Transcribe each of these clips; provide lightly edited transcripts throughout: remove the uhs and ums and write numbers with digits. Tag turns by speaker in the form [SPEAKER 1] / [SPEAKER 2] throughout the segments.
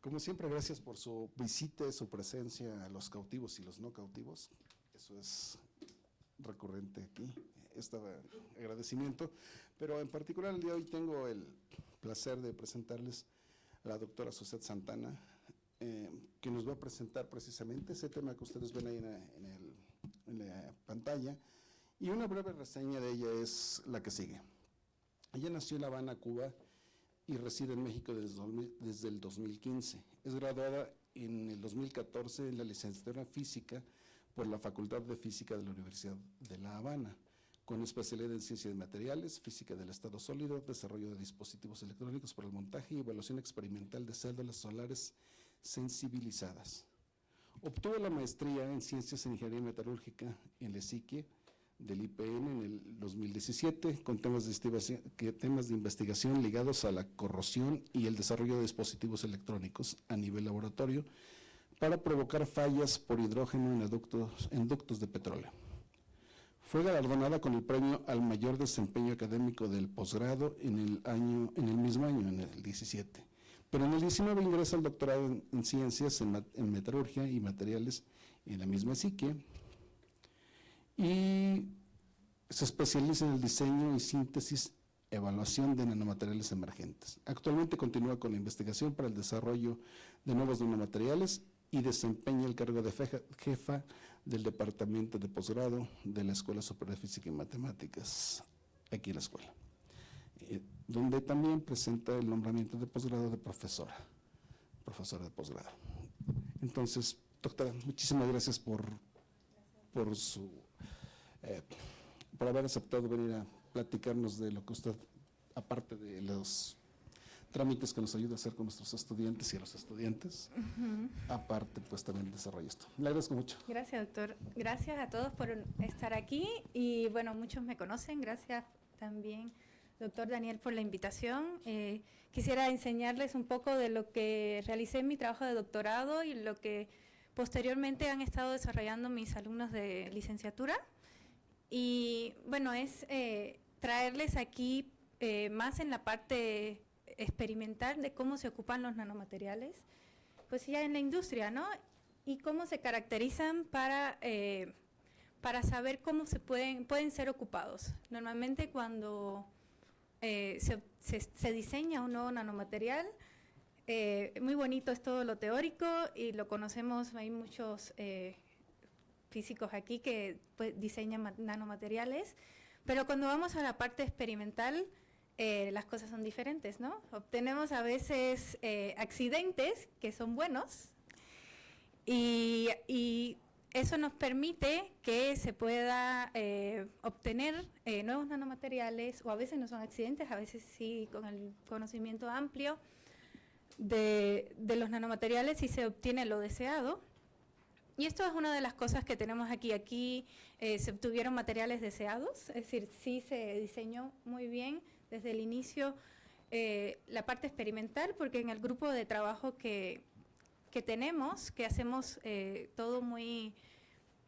[SPEAKER 1] Como siempre, gracias por su visita y su presencia a los cautivos y los no cautivos. Eso es recurrente aquí, este agradecimiento. Pero en particular el día de hoy tengo el placer de presentarles a la doctora Suzette Santana, que nos va a presentar precisamente ese tema que ustedes ven ahí en la pantalla. Y una breve reseña de ella es la que sigue. Ella nació en La Habana, Cuba, y reside en México desde el 2015. Es graduada en el 2014 en la licenciatura en Física por la Facultad de Física de la Universidad de La Habana, con especialidad en Ciencia de Materiales, Física del Estado Sólido, Desarrollo de Dispositivos Electrónicos para el Montaje y Evaluación Experimental de Células Solares Sensibilizadas. Obtuvo la maestría en Ciencias en Ingeniería Metalúrgica en la ESIQUE del IPN en el 2017, con temas de investigación ligados a la corrosión y el desarrollo de dispositivos electrónicos a nivel laboratorio para provocar fallas por hidrógeno en ductos de petróleo. Fue galardonada con el premio al mayor desempeño académico del posgrado en el mismo año, en el 17. Pero en el 19 ingresa al doctorado en Ciencias en Metalurgia y Materiales en la misma ESIQUE, y se especializa en el diseño y síntesis, evaluación de nanomateriales emergentes. Actualmente continúa con la investigación para el desarrollo de nuevos nanomateriales y desempeña el cargo de jefa del Departamento de Posgrado de la Escuela Superior de Física y Matemáticas, aquí en la escuela, donde también presenta el nombramiento de posgrado de profesora de posgrado. Entonces, doctora, muchísimas gracias por haber aceptado venir a platicarnos de lo que usted, aparte de los trámites que nos ayuda a hacer con nuestros estudiantes y a los estudiantes, aparte pues también desarrolla esto. Le agradezco mucho.
[SPEAKER 2] Gracias, doctor. Gracias a todos por estar aquí y bueno, muchos me conocen. Gracias también, doctor Daniel, por la invitación. Quisiera enseñarles un poco de lo que realicé en mi trabajo de doctorado y lo que posteriormente han estado desarrollando mis alumnos de licenciatura. Y bueno, es traerles aquí más en la parte experimental de cómo se ocupan los nanomateriales, pues ya en la industria, ¿no? Y cómo se caracterizan para saber cómo pueden ser ocupados. Normalmente cuando se diseña un nuevo nanomaterial, muy bonito es todo lo teórico y lo conocemos, hay muchos físicos aquí que pues, diseñan nanomateriales, pero cuando vamos a la parte experimental, las cosas son diferentes, ¿no? Obtenemos a veces accidentes que son buenos y eso nos permite que se pueda obtener nuevos nanomateriales, o a veces no son accidentes, a veces sí, con el conocimiento amplio de los nanomateriales y se obtiene lo deseado. Y esto es una de las cosas que tenemos aquí. Aquí se obtuvieron materiales deseados, es decir, sí se diseñó muy bien desde el inicio la parte experimental, porque en el grupo de trabajo que tenemos, que hacemos todo muy,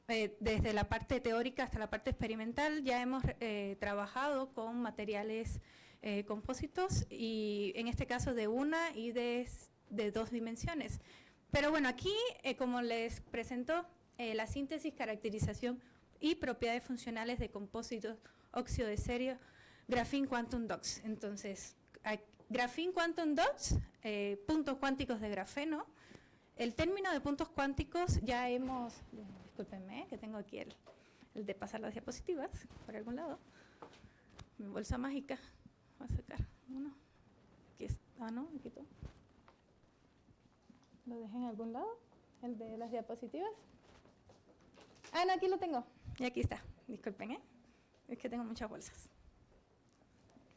[SPEAKER 2] desde la parte teórica hasta la parte experimental, ya hemos trabajado con materiales compósitos y en este caso de una y de 2 dimensiones. Pero bueno, aquí, como les presento, la síntesis, caracterización y propiedades funcionales de compósitos óxido de cerio, Graphene Quantum Dots. Entonces, Graphene Quantum Dots, puntos cuánticos de grafeno. El término de puntos cuánticos ya hemos, discúlpenme, que tengo aquí el de pasar las diapositivas por algún lado. Mi bolsa mágica, voy a sacar uno. Aquí está, ¿no? Aquí todo. ¿Lo dejé en algún lado? ¿El de las diapositivas? Ah, no, aquí lo tengo. Y aquí está. Disculpen, ¿eh? Es que tengo muchas bolsas.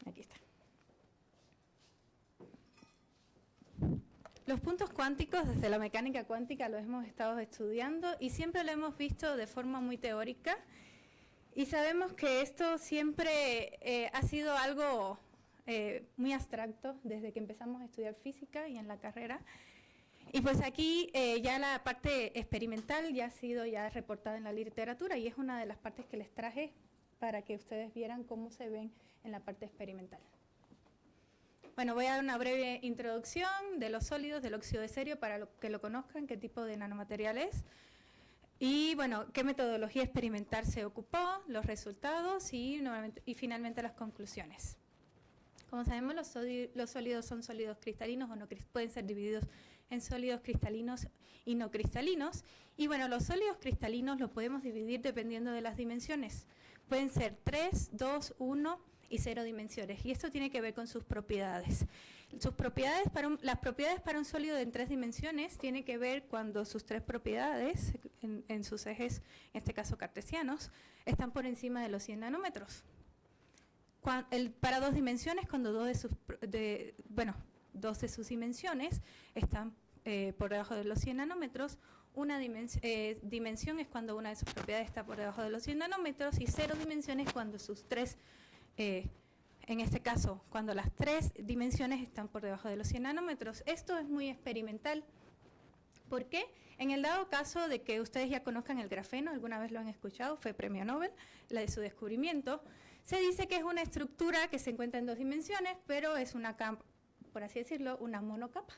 [SPEAKER 2] Aquí está. Los puntos cuánticos, desde la mecánica cuántica, los hemos estado estudiando y siempre lo hemos visto de forma muy teórica. Y sabemos que esto siempre ha sido algo muy abstracto desde que empezamos a estudiar física y en la carrera. Y pues aquí ya la parte experimental ya ha sido ya reportada en la literatura y es una de las partes que les traje para que ustedes vieran cómo se ven en la parte experimental. Bueno, voy a dar una breve introducción de los sólidos, del óxido de cerio, para que lo conozcan, qué tipo de nanomaterial es. Y bueno, qué metodología experimental se ocupó, los resultados y finalmente las conclusiones. Como sabemos, los sólidos son sólidos cristalinos o no pueden ser divididos en sólidos cristalinos y no cristalinos. Y bueno, los sólidos cristalinos los podemos dividir dependiendo de las dimensiones. Pueden ser 3, 2, 1 y 0 dimensiones. Y esto tiene que ver con sus propiedades. Las propiedades para un sólido en 3 dimensiones tiene que ver cuando sus 3 propiedades, en sus ejes, en este caso cartesianos, están por encima de los 100 nanómetros. Para 2 dimensiones, cuando dos de sus dimensiones están por debajo de los 100 nanómetros, una dimensión es cuando una de sus propiedades está por debajo de los 100 nanómetros y 0 dimensiones cuando sus 3, en este caso, cuando las 3 dimensiones están por debajo de los 100 nanómetros. Esto es muy experimental. ¿Por qué? En el dado caso de que ustedes ya conozcan el grafeno, alguna vez lo han escuchado, fue premio Nobel, la de su descubrimiento, se dice que es una estructura que se encuentra en 2 dimensiones, pero es una capa, por así decirlo, una monocapa.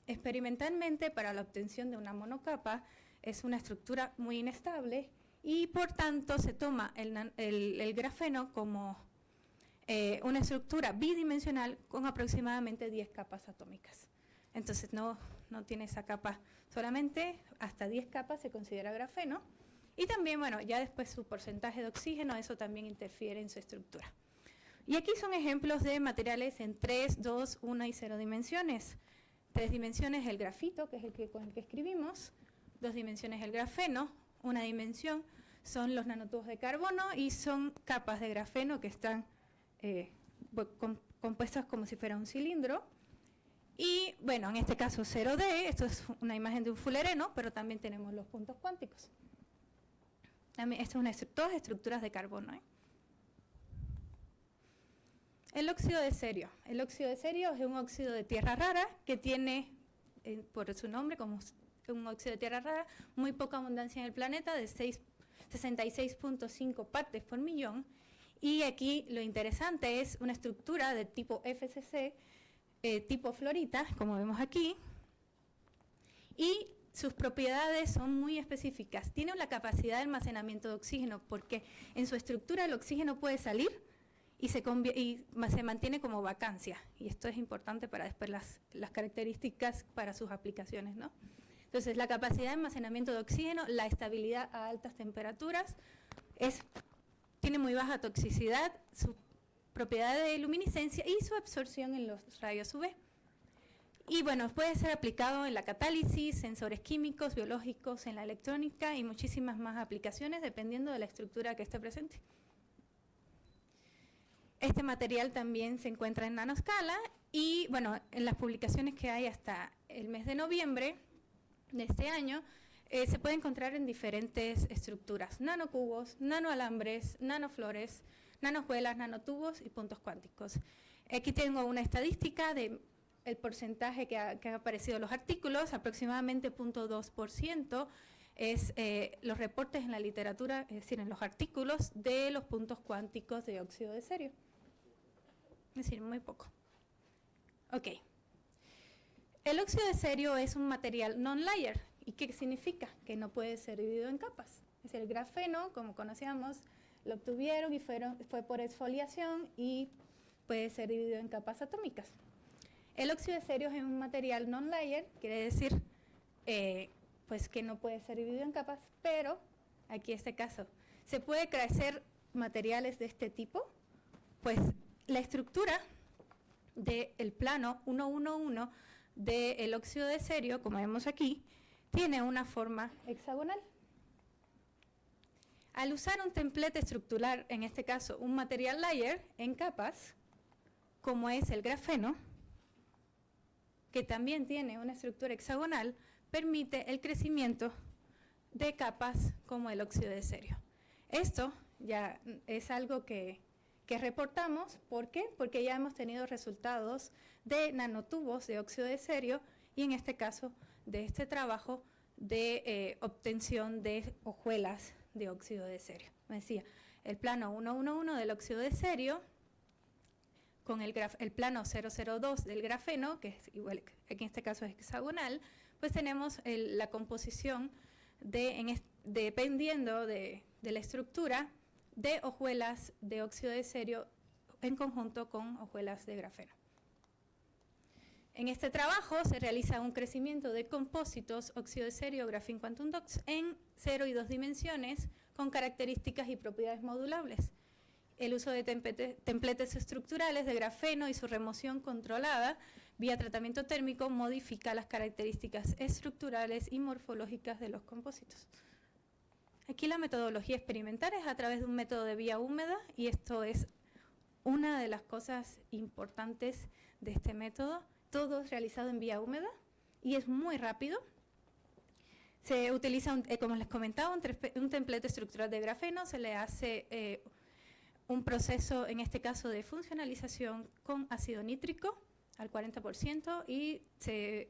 [SPEAKER 2] Experimentalmente, para la obtención de una monocapa, es una estructura muy inestable y por tanto se toma el grafeno como una estructura bidimensional con aproximadamente 10 capas atómicas. Entonces no tiene esa capa, solamente hasta 10 capas se considera grafeno. Y también, bueno, ya después su porcentaje de oxígeno, eso también interfiere en su estructura. Y aquí son ejemplos de materiales en 3, 2, 1 y 0 dimensiones. 3 dimensiones el grafito, que es con el que escribimos. 2 dimensiones el grafeno. 1 dimensión son los nanotubos de carbono y son capas de grafeno que están compuestas como si fuera un cilindro. Y bueno, en este caso 0D, esto es una imagen de un fulereno, pero también tenemos los puntos cuánticos. Esto es todas estructuras de carbono. El óxido de cerio. El óxido de cerio es un óxido de tierra rara que tiene, por su nombre, como un óxido de tierra rara, muy poca abundancia en el planeta, de 66.5 partes por millón. Y aquí lo interesante es una estructura de tipo FCC, tipo florita, como vemos aquí, y sus propiedades son muy específicas. Tiene la capacidad de almacenamiento de oxígeno porque en su estructura el oxígeno puede salir y se mantiene como vacancia. Y esto es importante para después las características para sus aplicaciones, ¿no? Entonces, la capacidad de almacenamiento de oxígeno, la estabilidad a altas temperaturas, tiene muy baja toxicidad, su propiedad de luminiscencia y su absorción en los rayos UV. Y bueno, puede ser aplicado en la catálisis, sensores químicos, biológicos, en la electrónica y muchísimas más aplicaciones dependiendo de la estructura que esté presente. Este material también se encuentra en nanoscala y bueno, en las publicaciones que hay hasta el mes de noviembre de este año, se puede encontrar en diferentes estructuras, nanocubos, nanoalambres, nanoflores, nanojuelas, nanotubos y puntos cuánticos. Aquí tengo una estadística de el porcentaje que han aparecido en los artículos, aproximadamente 0.2% es los reportes en la literatura, es decir, en los artículos de los puntos cuánticos de óxido de cerio. Es decir, muy poco. Ok. El óxido de cerio es un material non-layer. ¿Y qué significa? Que no puede ser dividido en capas. Es decir, el grafeno, como conocíamos, lo obtuvieron y fue por exfoliación y puede ser dividido en capas atómicas. El óxido de cerio es un material non-layer, quiere decir pues que no puede ser dividido en capas, pero aquí en este caso, ¿se puede crecer materiales de este tipo? Pues la estructura del plano 111 del óxido de cerio, como vemos aquí, tiene una forma hexagonal. Al usar un templete estructural, en este caso un material layer en capas, como es el grafeno, que también tiene una estructura hexagonal, permite el crecimiento de capas como el óxido de cerio. Esto ya es algo que reportamos. ¿Por qué? Porque ya hemos tenido resultados de nanotubos de óxido de cerio y en este caso de este trabajo de obtención de hojuelas de óxido de cerio. Me decía, el plano 111 del óxido de cerio con el plano 002 del grafeno, que es igual, aquí en este caso es hexagonal, pues tenemos la composición dependiendo de la estructura de hojuelas de óxido de cerio en conjunto con hojuelas de grafeno. En este trabajo se realiza un crecimiento de compósitos óxido de cerio Graphene Quantum Dots en 0 y 2 dimensiones con características y propiedades modulables. El uso de templetes estructurales de grafeno y su remoción controlada vía tratamiento térmico modifica las características estructurales y morfológicas de los compósitos. Aquí la metodología experimental es a través de un método de vía húmeda, y esto es una de las cosas importantes de este método. Todo es realizado en vía húmeda y es muy rápido. Se utiliza, como les comentaba, un templete estructural de grafeno, se le hace un proceso, en este caso de funcionalización con ácido nítrico al 40%, y se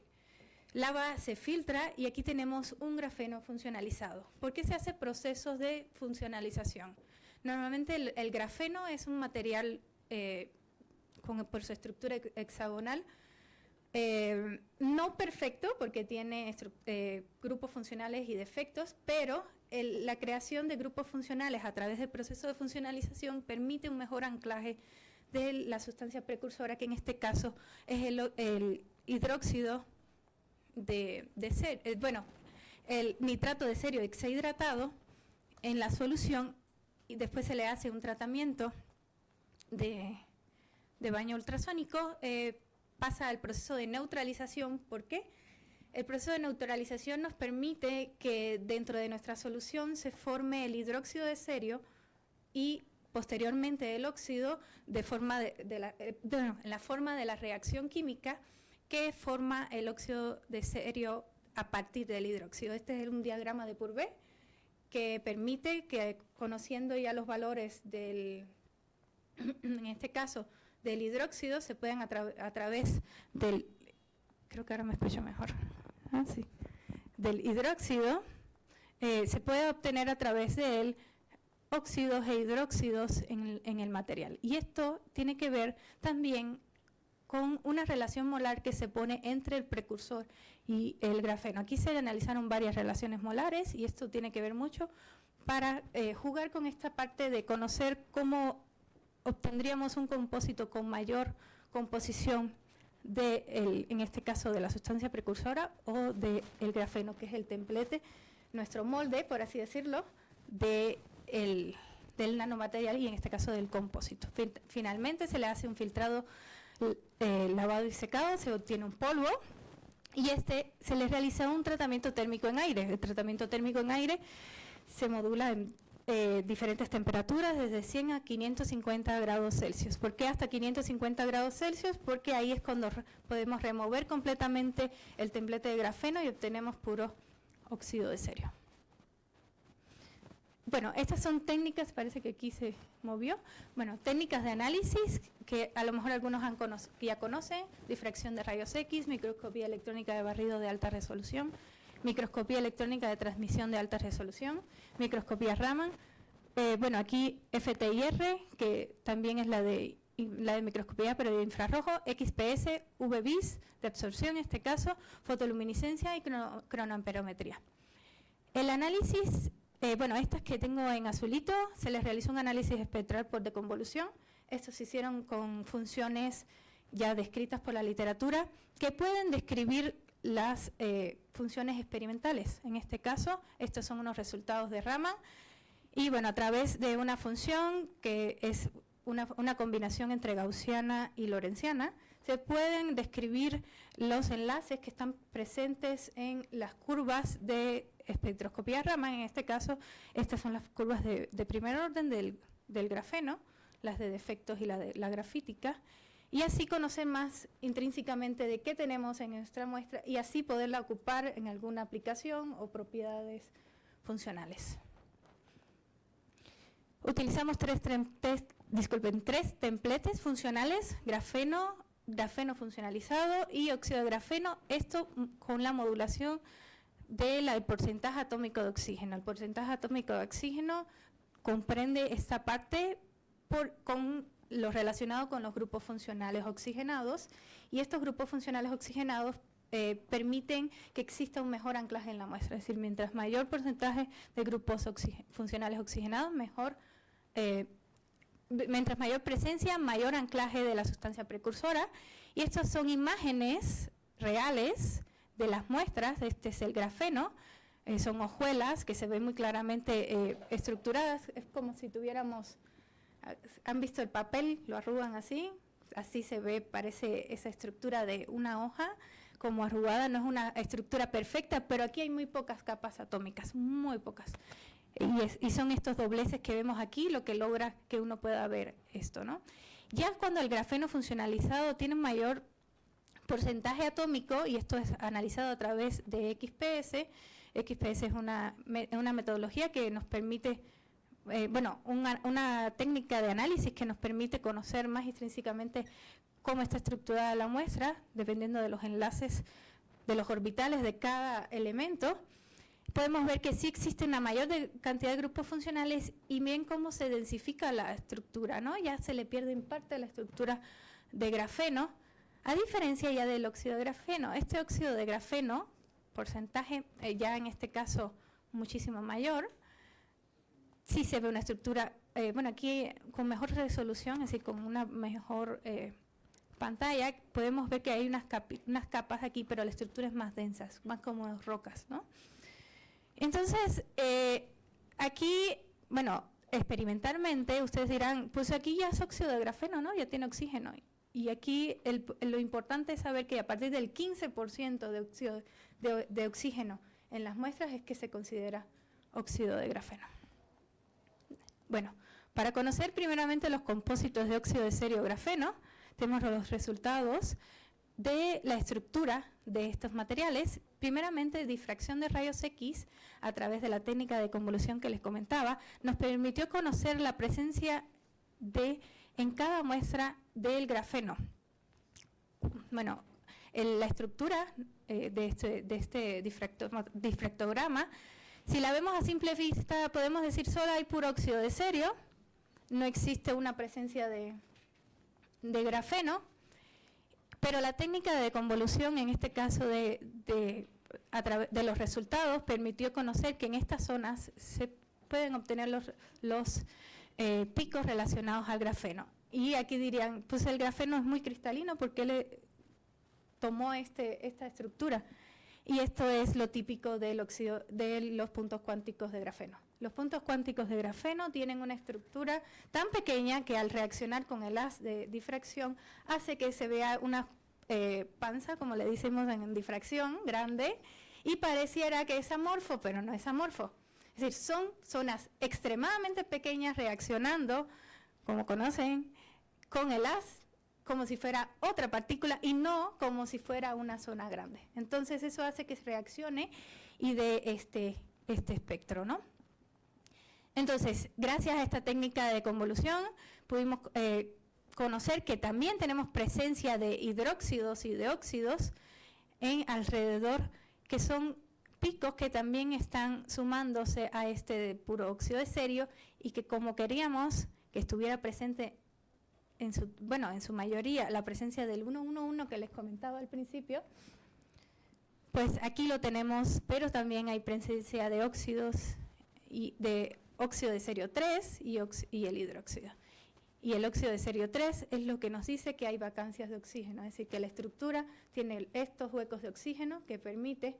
[SPEAKER 2] lava, se filtra, y aquí tenemos un grafeno funcionalizado. ¿Por qué se hace procesos de funcionalización? Normalmente el grafeno es un material por su estructura hexagonal, no perfecto porque tiene grupos funcionales y defectos, pero la creación de grupos funcionales a través del proceso de funcionalización permite un mejor anclaje de la sustancia precursora, que en este caso es el hidróxido el nitrato de cerio hexahidratado en la solución, y después se le hace un tratamiento de baño ultrasónico, pasa al proceso de neutralización. ¿Por qué? El proceso de neutralización nos permite que dentro de nuestra solución se forme el hidróxido de cerio y posteriormente el óxido en la forma de la reacción química que forma el óxido de cerio a partir del hidróxido. Este es un diagrama de Purvé que permite que, conociendo ya los valores en este caso, del hidróxido, se puedan a través del, creo que ahora me explico mejor, sí, del hidróxido, se puede obtener a través de él óxidos e hidróxidos en el material. Y esto tiene que ver también con una relación molar que se pone entre el precursor y el grafeno. Aquí se analizaron varias relaciones molares, y esto tiene que ver mucho para jugar con esta parte de conocer cómo obtendríamos un compósito con mayor composición en este caso de la sustancia precursora o del grafeno, que es el templete, nuestro molde, por así decirlo, del nanomaterial, y en este caso del compósito. Finalmente se le hace un filtrado, lavado y secado, se obtiene un polvo, y se le realiza un tratamiento térmico en aire. El tratamiento térmico en aire se modula en diferentes temperaturas, desde 100 a 550 grados Celsius. ¿Por qué hasta 550 grados Celsius? Porque ahí es cuando podemos remover completamente el templete de grafeno y obtenemos puro óxido de cerio. Bueno, estas son técnicas, parece que aquí se movió, técnicas de análisis que a lo mejor algunos ya conocen: difracción de rayos X, microscopía electrónica de barrido de alta resolución, microscopía electrónica de transmisión de alta resolución, microscopía Raman, aquí FTIR, que también es la de microscopía pero de infrarrojo, XPS, UV-Vis de absorción en este caso, fotoluminiscencia y cronoamperometría. El análisis, estas que tengo en azulito, se les realizó un análisis espectral por deconvolución. Estos se hicieron con funciones ya descritas por la literatura que pueden describir las funciones experimentales. En este caso, estos son unos resultados de Raman, y a través de una función que es una combinación entre gaussiana y lorentziana, se pueden describir los enlaces que están presentes en las curvas de espectroscopía Raman. En este caso, estas son las curvas de primer orden del grafeno, las de defectos y la grafítica, y así conocer más intrínsecamente de qué tenemos en nuestra muestra y así poderla ocupar en alguna aplicación o propiedades funcionales. Utilizamos tres templetes funcionales: grafeno funcionalizado y óxido de grafeno, esto con la modulación del porcentaje atómico de oxígeno. El porcentaje atómico de oxígeno comprende esta parte lo relacionado con los grupos funcionales oxigenados, y estos grupos funcionales oxigenados permiten que exista un mejor anclaje en la muestra, es decir, mientras mayor porcentaje de grupos funcionales oxigenados, mientras mayor presencia, mayor anclaje de la sustancia precursora. Y estas son imágenes reales de las muestras. Este es el grafeno, son hojuelas que se ven muy claramente estructuradas. Es como si tuviéramos, ¿han visto el papel? Lo arrugan así se ve, parece esa estructura de una hoja como arrugada. No es una estructura perfecta, pero aquí hay muy pocas capas atómicas, muy pocas. Y son estos dobleces que vemos aquí lo que logra que uno pueda ver esto, ¿no? Ya cuando el grafeno funcionalizado tiene un mayor porcentaje atómico, y esto es analizado a través de XPS. XPS es una metodología que nos permite, una técnica de análisis que nos permite conocer más intrínsecamente cómo está estructurada la muestra, dependiendo de los enlaces de los orbitales de cada elemento. Podemos ver que sí existe una mayor cantidad de grupos funcionales, y bien cómo se densifica la estructura, ¿no? Ya se le pierde en parte la estructura de grafeno, a diferencia ya del óxido de grafeno. Este óxido de grafeno, porcentaje ya en este caso muchísimo mayor, sí se ve una estructura, aquí con mejor resolución, es decir, con una mejor pantalla, podemos ver que hay unas capas aquí, pero la estructura es más densa, más como rocas, ¿no? Entonces, aquí, experimentalmente, ustedes dirán, pues aquí ya es óxido de grafeno, ¿no? Ya tiene oxígeno. Y aquí lo importante es saber que a partir del 15% de óxido de oxígeno en las muestras es que se considera óxido de grafeno. Bueno, para conocer primeramente los compósitos de óxido de serio grafeno, tenemos los resultados de la estructura de estos materiales. Primeramente, difracción de rayos X a través de la técnica de convolución que les comentaba, nos permitió conocer la presencia en cada muestra del grafeno. Bueno, la estructura de este difractograma, si la vemos a simple vista, podemos decir solo hay puro óxido de serio, no existe una presencia de grafeno, pero la técnica de convolución, en este caso a través de los resultados, permitió conocer que en estas zonas se pueden obtener los picos relacionados al grafeno. Y aquí dirían, pues el grafeno es muy cristalino, porque le tomó esta estructura. Y esto es lo típico de los puntos cuánticos de grafeno. Los puntos cuánticos de grafeno tienen una estructura tan pequeña que al reaccionar con el haz de difracción hace que se vea una panza, como le decimos en difracción, grande, y pareciera que es amorfo, pero no es amorfo. Es decir, son zonas extremadamente pequeñas reaccionando, como conocen, con el haz, como si fuera otra partícula y no como si fuera una zona grande. Entonces eso hace que se reaccione y dé este espectro, ¿no? Entonces, gracias a esta técnica de convolución, pudimos conocer que también tenemos presencia de hidróxidos y de óxidos en alrededor, que son picos que también están sumándose a este de puro óxido de serio, y que como queríamos que estuviera presente en su mayoría la presencia del 111 que les comentaba al principio, pues aquí lo tenemos, pero también hay presencia de óxidos y de óxido de serio 3 y el hidróxido. Y el óxido de serio 3 es lo que nos dice que hay vacancias de oxígeno, es decir, que la estructura tiene estos huecos de oxígeno que permite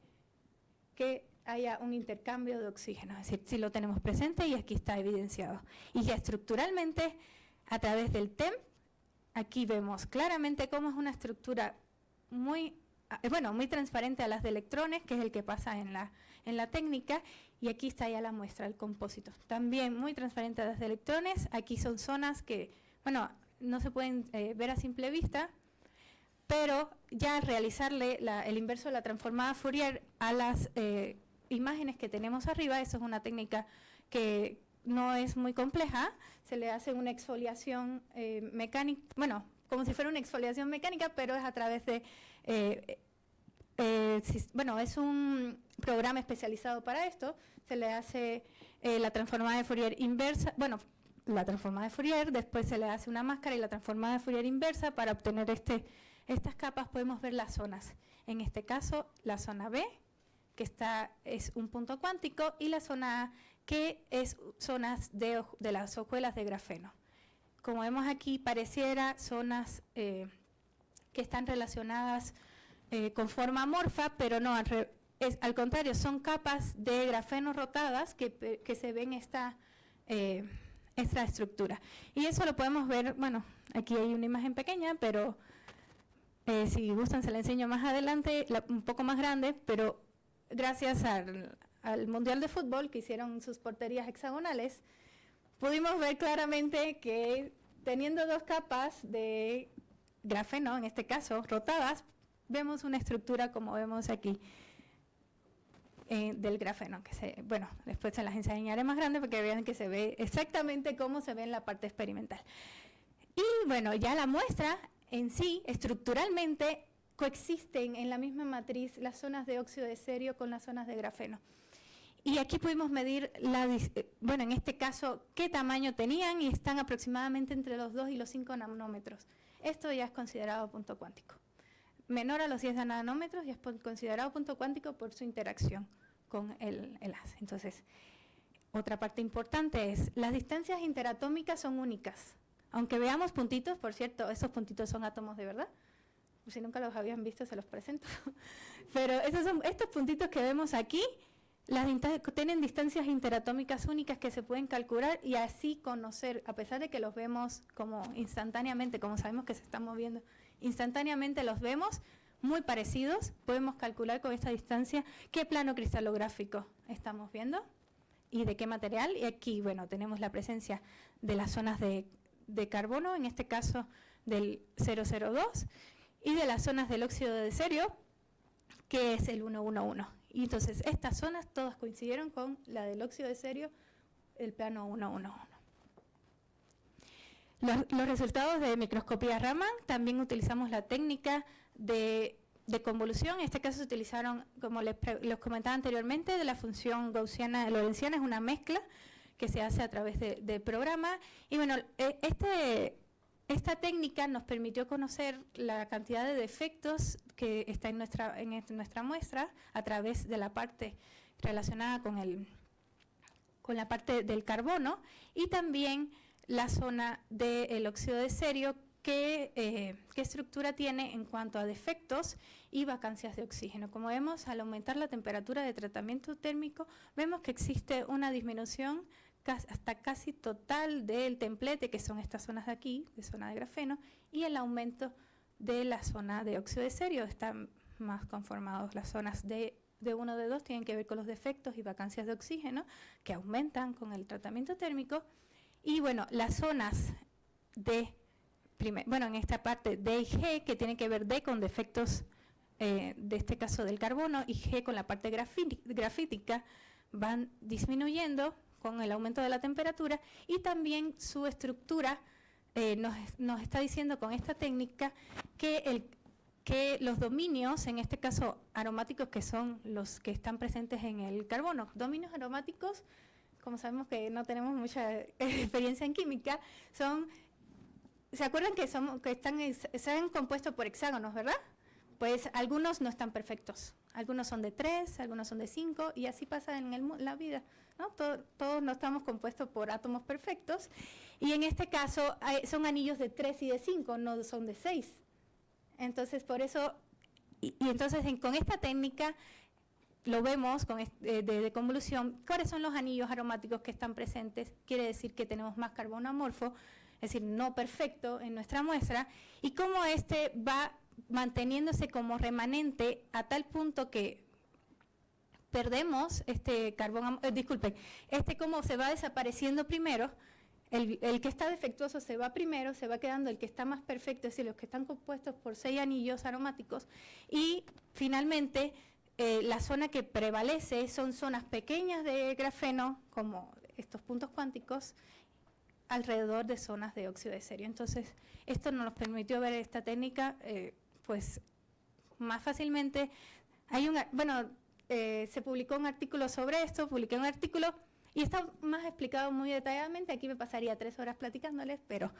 [SPEAKER 2] que haya un intercambio de oxígeno, es decir, si lo tenemos presente y aquí está evidenciado. Y ya estructuralmente, a través del TEM, aquí vemos claramente cómo es una estructura muy transparente a las de electrones, que es el que pasa en la técnica, y aquí está ya la muestra del compósito. También muy transparente a las de electrones, aquí son zonas que, no se pueden ver a simple vista, pero ya al realizarle el inverso de la transformada Fourier a las imágenes que tenemos arriba, eso es una técnica que no es muy compleja, se le hace una exfoliación mecánica, como si fuera una exfoliación mecánica, pero es a través de, es un programa especializado para esto, se le hace la transformada de Fourier inversa, la transformada de Fourier, después se le hace una máscara y la transformada de Fourier inversa para obtener estas capas. Podemos ver las zonas. En este caso, la zona B, que es un punto cuántico, y la zona A, que es zonas de las hojuelas de grafeno. Como vemos aquí, pareciera zonas que están relacionadas con forma amorfa, pero no, al contrario, son capas de grafeno rotadas que se ven esta estructura. Y eso lo podemos ver, bueno, aquí hay una imagen pequeña, pero si gustan se la enseño más adelante, un poco más grande, pero gracias al Mundial de Fútbol, que hicieron sus porterías hexagonales, pudimos ver claramente que teniendo dos capas de grafeno, en este caso rotadas, vemos una estructura como vemos aquí del grafeno, bueno, después se las enseñaré más grande porque vean que se ve exactamente cómo se ve en la parte experimental. Y bueno, ya la muestra en sí, estructuralmente, coexisten en la misma matriz las zonas de óxido de cerio con las zonas de grafeno. Y aquí pudimos medir, bueno, en este caso, qué tamaño tenían, y están aproximadamente entre los 2 y los 5 nanómetros. Esto ya es considerado punto cuántico. Menor a los 10 nanómetros ya es considerado punto cuántico por su interacción con el enlace. Entonces, otra parte importante es, las distancias interatómicas son únicas. Aunque veamos puntitos, por cierto, esos puntitos son átomos de verdad. Si nunca los habían visto, se los presento. Pero estos puntitos que vemos aquí, tienen distancias interatómicas únicas que se pueden calcular y así conocer, a pesar de que los vemos como instantáneamente, como sabemos que se están moviendo, instantáneamente los vemos muy parecidos, podemos calcular con esta distancia qué plano cristalográfico estamos viendo y de qué material. Y aquí, bueno, tenemos la presencia de las zonas de carbono, en este caso del 002, y de las zonas del óxido de cerio, que es el 111. Y entonces estas zonas todas coincidieron con la del óxido de cerio, el plano 111. Los resultados de microscopía Raman, también utilizamos la técnica de convolución. En este caso se utilizaron, como les comentaba anteriormente, de la función gaussiana lorentziana, es una mezcla que se hace a través de programa. Y bueno, esta técnica nos permitió conocer la cantidad de defectos que está en nuestra muestra a través de la parte relacionada con la parte del carbono, y también la zona del óxido de cerio, qué estructura tiene en cuanto a defectos y vacancias de oxígeno. Como vemos, al aumentar la temperatura de tratamiento térmico, vemos que existe una disminución hasta casi total del templete, que son estas zonas de aquí, de zona de grafeno, y el aumento de la zona de óxido de cerio. Están más conformados las zonas de 1, de 2, tienen que ver con los defectos y vacancias de oxígeno, que aumentan con el tratamiento térmico. Y bueno, las zonas en esta parte D y G, que tienen que ver D con defectos, de este caso del carbono, y G con la parte grafítica, van disminuyendo con el aumento de la temperatura, y también su estructura nos está diciendo con esta técnica que los dominios, en este caso aromáticos, que son los que están presentes en el carbono, dominios aromáticos, como sabemos que no tenemos mucha experiencia en química, ¿se acuerdan que están compuestos por hexágonos, verdad? Pues algunos no están perfectos, algunos son de 3, algunos son de 5, y así pasa en la vida, ¿no? Todos no estamos compuestos por átomos perfectos, y en este caso son anillos de 3 y de 5, no son de 6. Entonces, por eso, entonces con esta técnica lo vemos de convolución, cuáles son los anillos aromáticos que están presentes. Quiere decir que tenemos más carbono amorfo, es decir, no perfecto en nuestra muestra, y cómo este va manteniéndose como remanente a tal punto que perdemos este carbono, cómo se va desapareciendo primero. El que está defectuoso se va primero, se va quedando el que está más perfecto, es decir, los que están compuestos por 6 anillos aromáticos, y finalmente la zona que prevalece son zonas pequeñas de grafeno, como estos puntos cuánticos, alrededor de zonas de óxido de cerio. Entonces, esto nos permitió ver esta técnica pues más fácilmente. Se publicó un artículo sobre esto, publiqué un artículo Y está más explicado muy detalladamente. Aquí me pasaría 3 horas platicándoles, pero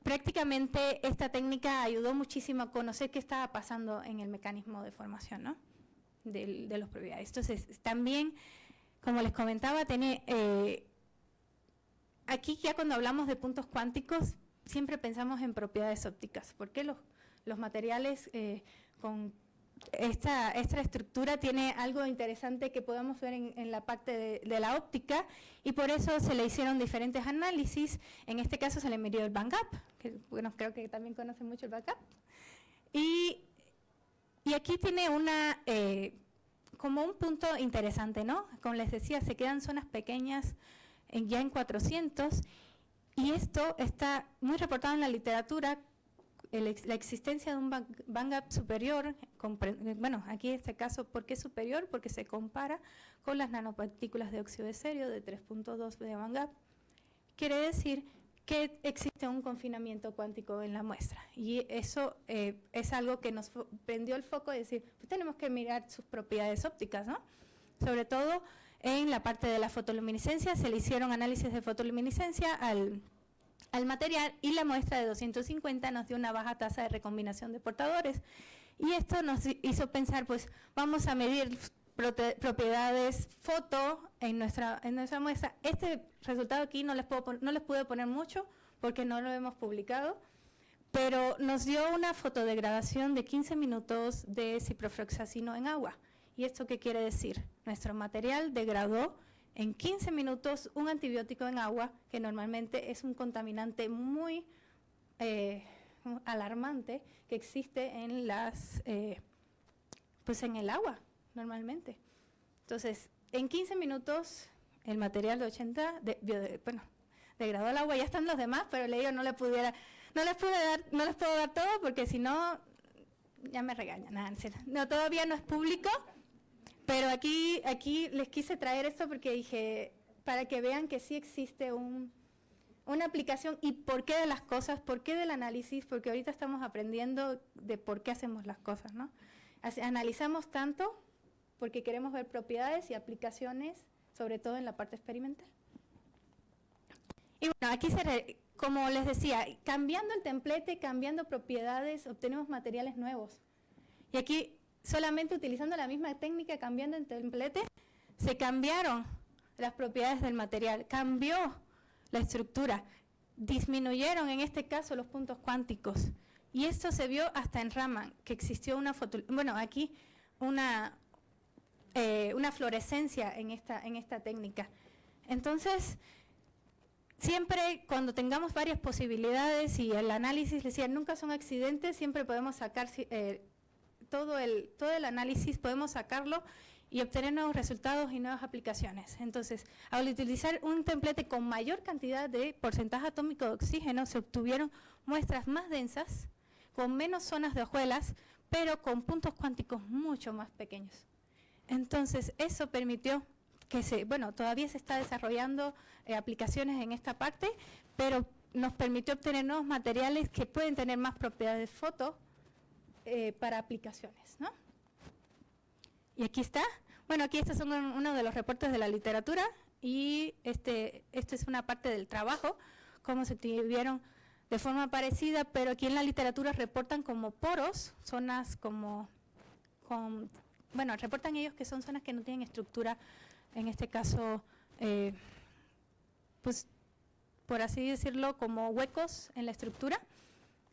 [SPEAKER 2] prácticamente esta técnica ayudó muchísimo a conocer qué estaba pasando en el mecanismo de formación, ¿no? de los propiedades. Entonces, también, como les comentaba, aquí ya cuando hablamos de puntos cuánticos, siempre pensamos en propiedades ópticas, porque los materiales con esta estructura tiene algo interesante que podemos ver en la parte de la óptica, y por eso se le hicieron diferentes análisis. En este caso se le midió el band gap, que bueno, creo que también conocen mucho el band gap, y aquí tiene como un punto interesante, ¿no? Como les decía, se quedan zonas pequeñas ya en 400, y esto está muy reportado en la literatura, la existencia de un band gap superior. Bueno, aquí en este caso, ¿por qué superior? Porque se compara con las nanopartículas de óxido de cerio de 3.2 de band gap. Quiere decir que existe un confinamiento cuántico en la muestra, y eso es algo que nos prendió el foco de decir, pues tenemos que mirar sus propiedades ópticas, ¿no? Sobre todo en la parte de la fotoluminiscencia. Se le hicieron análisis de fotoluminiscencia al material, y la muestra de 250 nos dio una baja tasa de recombinación de portadores, y esto nos hizo pensar, pues vamos a medir propiedades foto en nuestra muestra. Este resultado aquí no les pude poner mucho porque no lo hemos publicado, pero nos dio una fotodegradación de 15 minutos de ciprofloxacino en agua. ¿Y esto qué quiere decir? Nuestro material degradó en 15 minutos un antibiótico en agua, que normalmente es un contaminante muy alarmante que existe en pues en el agua normalmente. Entonces, en 15 minutos el material de 80 degradó al agua. Ya están los demás, pero le digo, no les puedo dar todo, porque si no ya me regañan. No, todavía no es público, pero aquí les quise traer esto porque dije, para que vean que sí existe una aplicación. ¿Y por qué de las cosas? ¿Por qué del análisis? Porque ahorita estamos aprendiendo de por qué hacemos las cosas, ¿no? Analizamos tanto porque queremos ver propiedades y aplicaciones, sobre todo en la parte experimental. Y bueno, aquí como les decía, cambiando el templete, cambiando propiedades, obtenemos materiales nuevos. Y aquí, solamente utilizando la misma técnica, cambiando el templete, se cambiaron las propiedades del material, cambió la estructura, disminuyeron en este caso los puntos cuánticos. Y esto se vio hasta en Raman, que existió una fluorescencia en esta técnica. Entonces, siempre cuando tengamos varias posibilidades y el análisis, les decía, nunca son accidentes, siempre podemos sacar todo el análisis, podemos sacarlo y obtener nuevos resultados y nuevas aplicaciones. Entonces, al utilizar un templete con mayor cantidad de porcentaje atómico de oxígeno, se obtuvieron muestras más densas, con menos zonas de hojuelas, pero con puntos cuánticos mucho más pequeños. Entonces, eso permitió que todavía se está desarrollando aplicaciones en esta parte, pero nos permitió obtener nuevos materiales que pueden tener más propiedades foto para aplicaciones, ¿no? Y aquí está. Bueno, aquí estos son uno de los reportes de la literatura, y esto es una parte del trabajo, cómo se tuvieron de forma parecida, pero aquí en la literatura reportan como poros, zonas reportan ellos que son zonas que no tienen estructura, en este caso, pues, por así decirlo, como huecos en la estructura.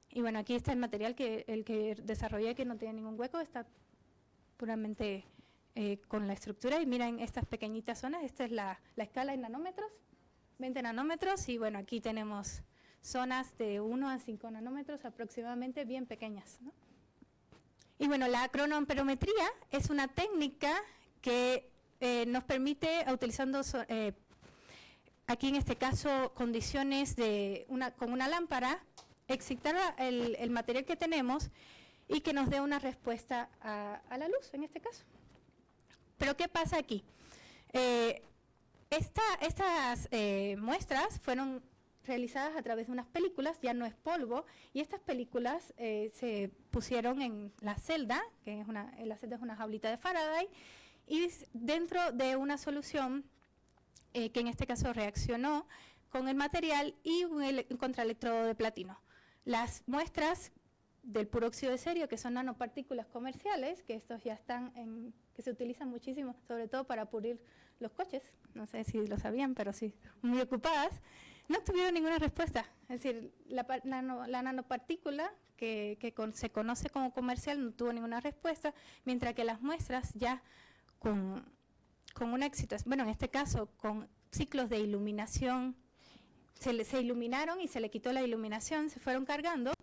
[SPEAKER 2] Y bueno, aquí está el material el que desarrollé, que no tiene ningún hueco, está puramente con la estructura. Y miren estas pequeñitas zonas, esta es la escala en nanómetros, 20 nanómetros, y bueno, aquí tenemos zonas de 1 a 5 nanómetros aproximadamente, bien pequeñas, ¿no? Y bueno, la cronoamperometría es una técnica que nos permite, utilizando aquí en este caso condiciones con una lámpara, excitar el material que tenemos y que nos dé una respuesta a la luz, en este caso. Pero ¿qué pasa aquí? Estas muestras fueron realizadas a través de unas películas, ya no es polvo, y estas películas se pusieron en la celda, la celda es una jaulita de Faraday, y dentro de una solución que en este caso reaccionó con el material y un contraelectrodo de platino. Las muestras del puro óxido de cerio, que son nanopartículas comerciales, que estos ya están que se utilizan muchísimo, sobre todo para pulir los coches, no sé si lo sabían, pero sí, muy ocupadas, no tuvieron ninguna respuesta. Es decir, la nanopartícula que se conoce como comercial no tuvo ninguna respuesta, mientras que las muestras ya con un éxito, bueno, en este caso con ciclos de iluminación, se iluminaron y se le quitó la iluminación, se fueron cargando,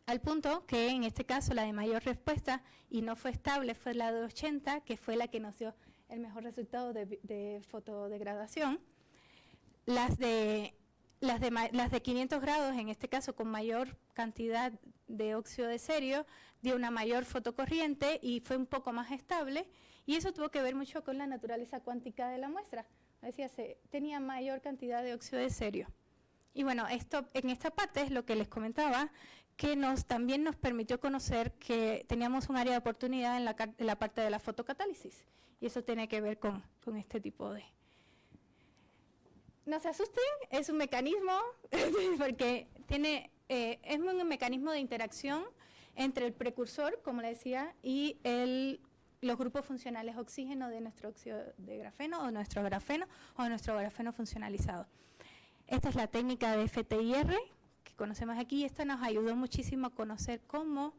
[SPEAKER 2] al punto que en este caso la de mayor respuesta y no fue estable fue la de 80, que fue la que nos dio el mejor resultado de fotodegradación. Las de 500 grados, en este caso con mayor cantidad de óxido de cerio, dio una mayor fotocorriente y fue un poco más estable, y eso tuvo que ver mucho con la naturaleza cuántica de la muestra. Decía, tenía mayor cantidad de óxido de cerio. Y bueno, en esta parte es lo que les comentaba, que también nos permitió conocer que teníamos un área de oportunidad en la parte de la fotocatálisis, y eso tiene que ver con este tipo de... No se asusten, es un mecanismo, porque es un mecanismo de interacción entre el precursor, como le decía, y los grupos funcionales oxígeno de nuestro óxido de grafeno o nuestro grafeno funcionalizado. Esta es la técnica de FTIR que conocemos aquí, y esta nos ayudó muchísimo a conocer cómo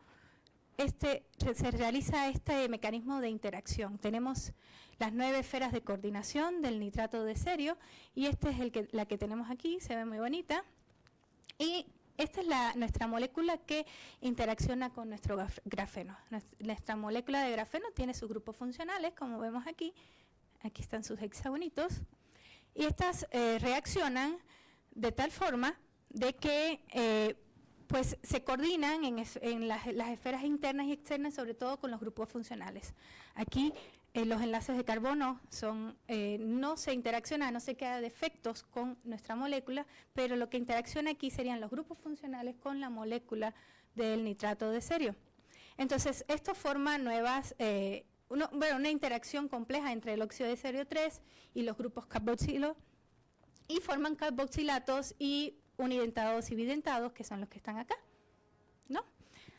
[SPEAKER 2] se realiza este mecanismo de interacción. Tenemos las 9 esferas de coordinación del nitrato de cerio, y esta es la que tenemos aquí, se ve muy bonita, y esta es nuestra molécula que interacciona con nuestro grafeno. Nuestra molécula de grafeno tiene sus grupos funcionales, como vemos aquí están sus hexagonitos, y estas reaccionan de tal forma de que pues se coordinan en las esferas internas y externas, sobre todo con los grupos funcionales. Aquí los enlaces de carbono no se interaccionan, no se queda defectos con nuestra molécula, pero lo que interacciona aquí serían los grupos funcionales con la molécula del nitrato de cerio. Entonces, esto forma una interacción compleja entre el óxido de cerio 3 y los grupos carboxilo, y forman carboxilatos y unidentados y bidentados, que son los que están acá, ¿no?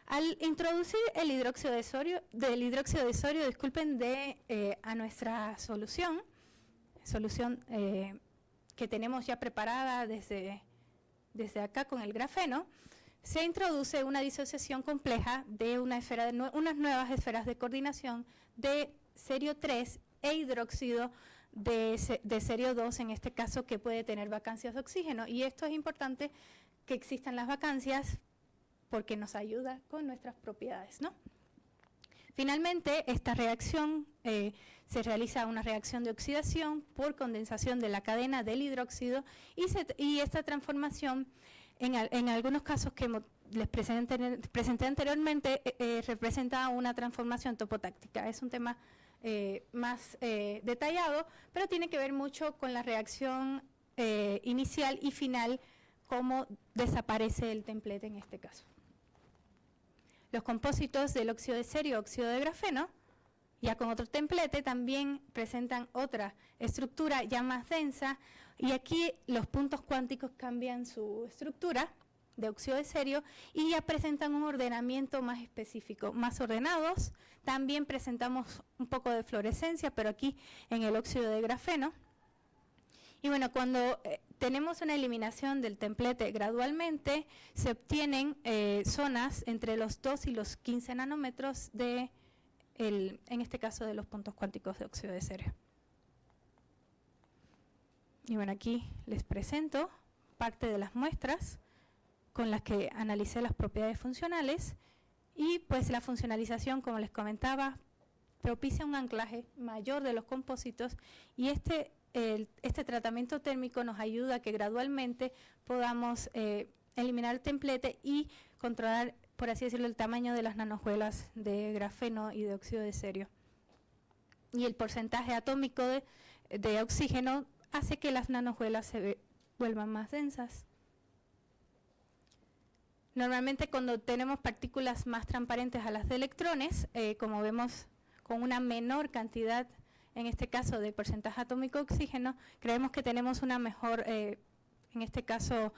[SPEAKER 2] Al introducir el hidróxido de sodio, a nuestra solución que tenemos ya preparada desde acá con el grafeno, se introduce una disociación compleja de unas nuevas esferas de coordinación de cerio 3 e hidróxido de cerio 2, en este caso, que puede tener vacancias de oxígeno. Y esto es importante, que existan las vacancias, porque nos ayuda con nuestras propiedades, ¿no? Finalmente, esta reacción se realiza una reacción de oxidación por condensación de la cadena del hidróxido, y esta transformación, en algunos casos que les presenté anteriormente, representa una transformación topotáctica. Es un tema más detallado, pero tiene que ver mucho con la reacción inicial y final, cómo desaparece el templete en este caso. Los compósitos del óxido de cerio, óxido de grafeno, ya con otro templete, también presentan otra estructura ya más densa, y aquí los puntos cuánticos cambian su estructura de óxido de cerio y ya presentan un ordenamiento más específico, más ordenados. También presentamos un poco de fluorescencia, pero aquí en el óxido de grafeno. Y bueno, cuando tenemos una eliminación del templete gradualmente, se obtienen zonas entre los 2 y los 15 nanómetros en este caso, de los puntos cuánticos de óxido de cerio. Y bueno, aquí les presento parte de las muestras con las que analicé las propiedades funcionales, y pues la funcionalización, como les comentaba, propicia un anclaje mayor de los compósitos, y este tratamiento térmico nos ayuda a que gradualmente podamos eliminar el templete y controlar, por así decirlo, el tamaño de las nanojuelas de grafeno y de óxido de cerio. Y el porcentaje atómico de oxígeno hace que las nanojuelas se vuelvan más densas. Normalmente, cuando tenemos partículas más transparentes a las de electrones, como vemos, con una menor cantidad en este caso de porcentaje atómico de oxígeno, creemos que tenemos una mejor, en este caso,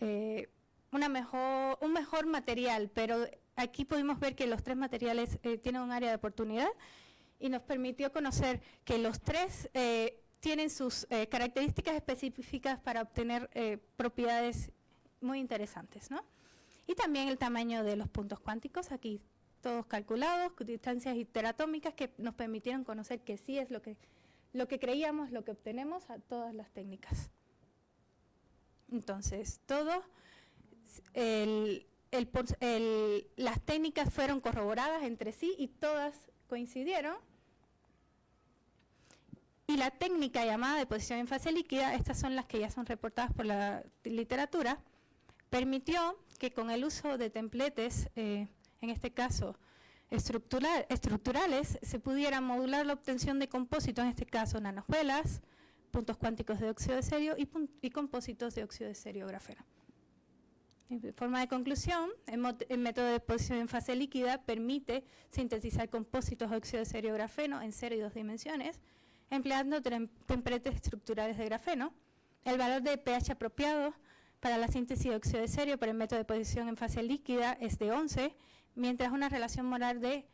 [SPEAKER 2] un mejor material, pero aquí pudimos ver que los 3 materiales tienen un área de oportunidad y nos permitió conocer que los 3 tienen sus características específicas para obtener propiedades muy interesantes, ¿no? Y también el tamaño de los puntos cuánticos, aquí todos calculados, con distancias interatómicas que nos permitieron conocer que sí es lo que creíamos, lo que obtenemos a todas las técnicas. Entonces, las técnicas fueron corroboradas entre sí y todas coincidieron. Y la técnica llamada deposición en fase líquida, estas son las que ya son reportadas por la literatura, permitió que con el uso de templetes, en este caso estructurales, se pudiera modular la obtención de compósitos, en este caso nanojuelas, puntos cuánticos de óxido de serio y compósitos de óxido de serio grafeno. En forma de conclusión, el método de deposición en fase líquida permite sintetizar compósitos de óxido de serio grafeno en 0 y 2 dimensiones, empleando templetes estructurales de grafeno. El valor de pH apropiado para la síntesis de óxido de serio para el método de deposición en fase líquida es de 11, mientras una relación molar de,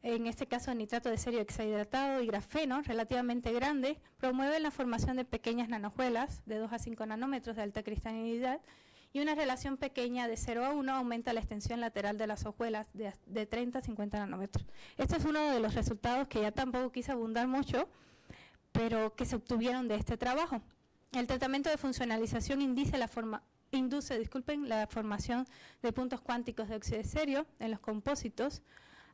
[SPEAKER 2] en este caso, nitrato de serio hexahidratado y grafeno, relativamente grande, promueve la formación de pequeñas nanojuelas de 2 a 5 nanómetros de alta cristalinidad, y una relación pequeña de 0 a 1 aumenta la extensión lateral de las hojuelas de 30 a 50 nanómetros. Este es uno de los resultados que ya tampoco quise abundar mucho, pero que se obtuvieron de este trabajo. El tratamiento de funcionalización induce la formación de puntos cuánticos de óxido de serio en los compósitos.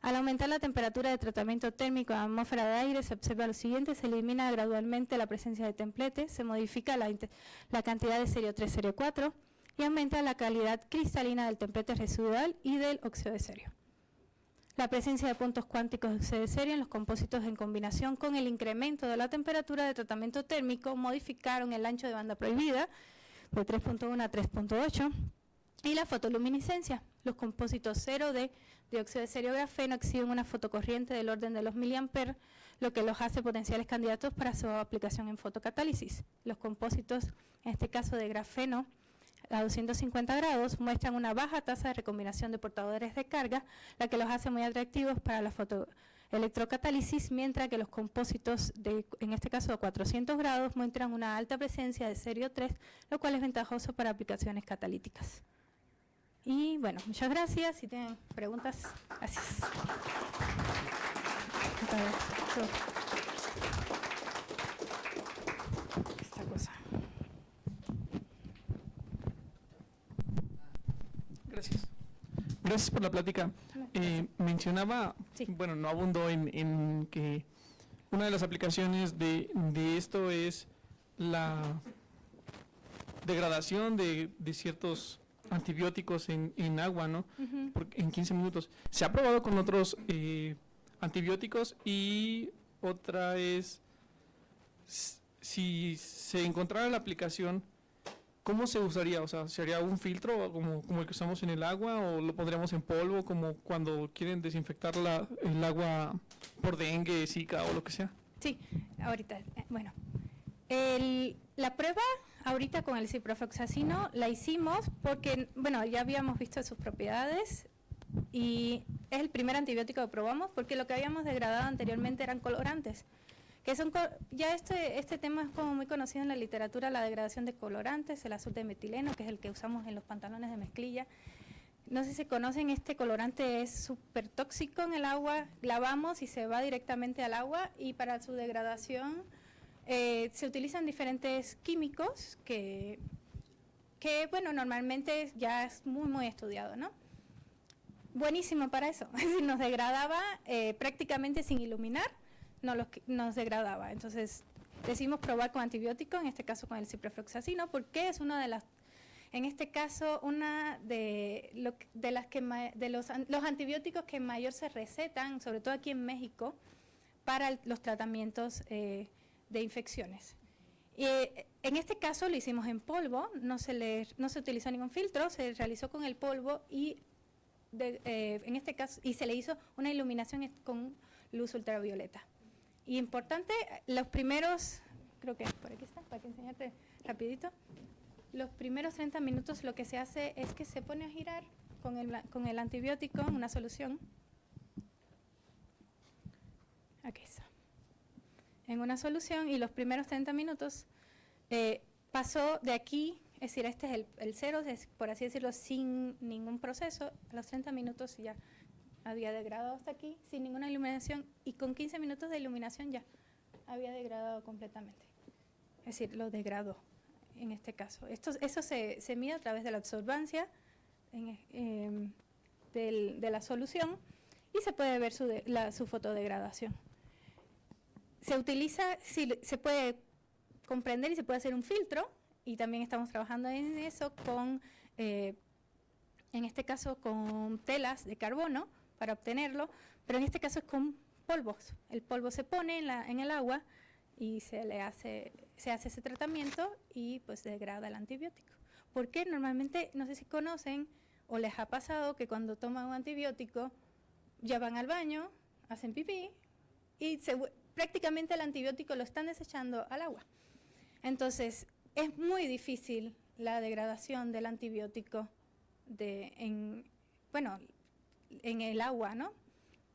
[SPEAKER 2] Al aumentar la temperatura de tratamiento térmico en la atmósfera de aire, se observa lo siguiente: se elimina gradualmente la presencia de templetes, se modifica la cantidad de serio 3, serio 4 y aumenta la calidad cristalina del templete residual y del óxido de serio. La presencia de puntos cuánticos de óxido de serio en los compósitos en combinación con el incremento de la temperatura de tratamiento térmico modificaron el ancho de banda prohibida de 3.1 a 3.8 y la fotoluminiscencia. Los compósitos 0 de dióxido de serio grafeno exhiben una fotocorriente del orden de los miliamperes, lo que los hace potenciales candidatos para su aplicación en fotocatálisis. Los compósitos, en este caso de grafeno, a 250 grados, muestran una baja tasa de recombinación de portadores de carga, la que los hace muy atractivos para la fotoelectrocatálisis, mientras que los compósitos, en este caso a 400 grados, muestran una alta presencia de serio 3, lo cual es ventajoso para aplicaciones catalíticas. Y bueno, muchas gracias. Si tienen preguntas, gracias. Esta cosa.
[SPEAKER 3] Gracias por la plática. Mencionaba,
[SPEAKER 2] Sí.
[SPEAKER 3] bueno, no abundo en que una de las aplicaciones de esto es la degradación de ciertos antibióticos en agua, ¿no? En 15 minutos. Se ha probado con otros antibióticos, y otra es, si se encontrara la aplicación, ¿cómo se usaría? O sea, ¿sería un filtro como el que usamos en el agua, o lo pondríamos en polvo como cuando quieren desinfectar el agua por dengue, zika o lo que sea?
[SPEAKER 2] Sí, ahorita, bueno. La prueba ahorita con el ciprofloxacino la hicimos porque, bueno, ya habíamos visto sus propiedades y es el primer antibiótico que probamos porque lo que habíamos degradado anteriormente eran colorantes. Que son ya este tema es como muy conocido en la literatura, la degradación de colorantes, el azul de metileno, que es el que usamos en los pantalones de mezclilla. No sé si conocen, este colorante es súper tóxico en el agua, lavamos y se va directamente al agua, y para su degradación se utilizan diferentes químicos que bueno, normalmente ya es muy estudiado, ¿no? Buenísimo para eso, nos degradaba prácticamente sin iluminar, nos degradaba. Entonces decidimos probar con antibióticos, en este caso con el ciprofloxacino, porque es una de las, en este caso, una de los antibióticos que mayor se recetan, sobre todo aquí en México, para los tratamientos de infecciones. En este caso lo hicimos en polvo, no se utilizó ningún filtro, se realizó con el polvo y en este caso, y se le hizo una iluminación con luz ultravioleta. Y importante, los primeros, creo que por aquí está, para que enseñarte rapidito. Los primeros 30 minutos lo que se hace es que se pone a girar con el antibiótico, una solución. Aquí está. En una solución, y los primeros 30 minutos pasó de aquí, es decir, este es el cero, por así decirlo, sin ningún proceso. A los 30 minutos ya había degradado hasta aquí, sin ninguna iluminación, y con 15 minutos de iluminación ya había degradado completamente. Es decir, lo degradó en este caso. Eso se mide a través de la absorbancia de la solución y se puede ver su fotodegradación. Se utiliza, se puede comprender y se puede hacer un filtro, y también estamos trabajando en eso en este caso con telas de carbono para obtenerlo, pero en este caso es con polvos. El polvo se pone en el agua y se hace ese tratamiento y pues degrada el antibiótico. Porque normalmente, no sé si conocen o les ha pasado que cuando toman un antibiótico ya van al baño, hacen pipí y prácticamente el antibiótico lo están desechando al agua. Entonces, es muy difícil la degradación del antibiótico en el agua, ¿no?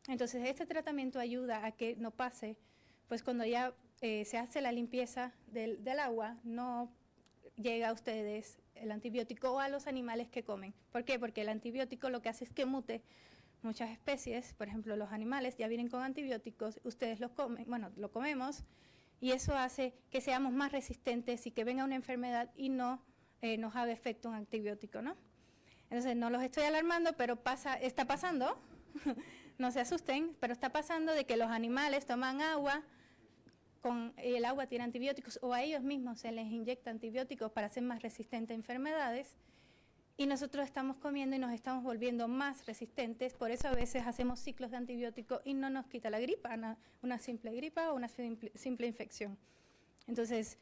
[SPEAKER 2] Entonces, este tratamiento ayuda a que no pase, pues cuando ya se hace la limpieza del agua, no llega a ustedes el antibiótico o a los animales que comen. ¿Por qué? Porque el antibiótico lo que hace es que mute muchas especies, por ejemplo, los animales ya vienen con antibióticos, ustedes los comen, bueno, lo comemos, y eso hace que seamos más resistentes y que venga una enfermedad y no nos haga efecto un antibiótico, ¿no? Entonces, no los estoy alarmando, pero está pasando, no se asusten, pero está pasando de que los animales toman agua, y el agua tiene antibióticos, o a ellos mismos se les inyecta antibióticos para ser más resistentes a enfermedades, y nosotros estamos comiendo y nos estamos volviendo más resistentes, por eso a veces hacemos ciclos de antibióticos y no nos quita la gripa, una simple gripa o una simple infección. Entonces,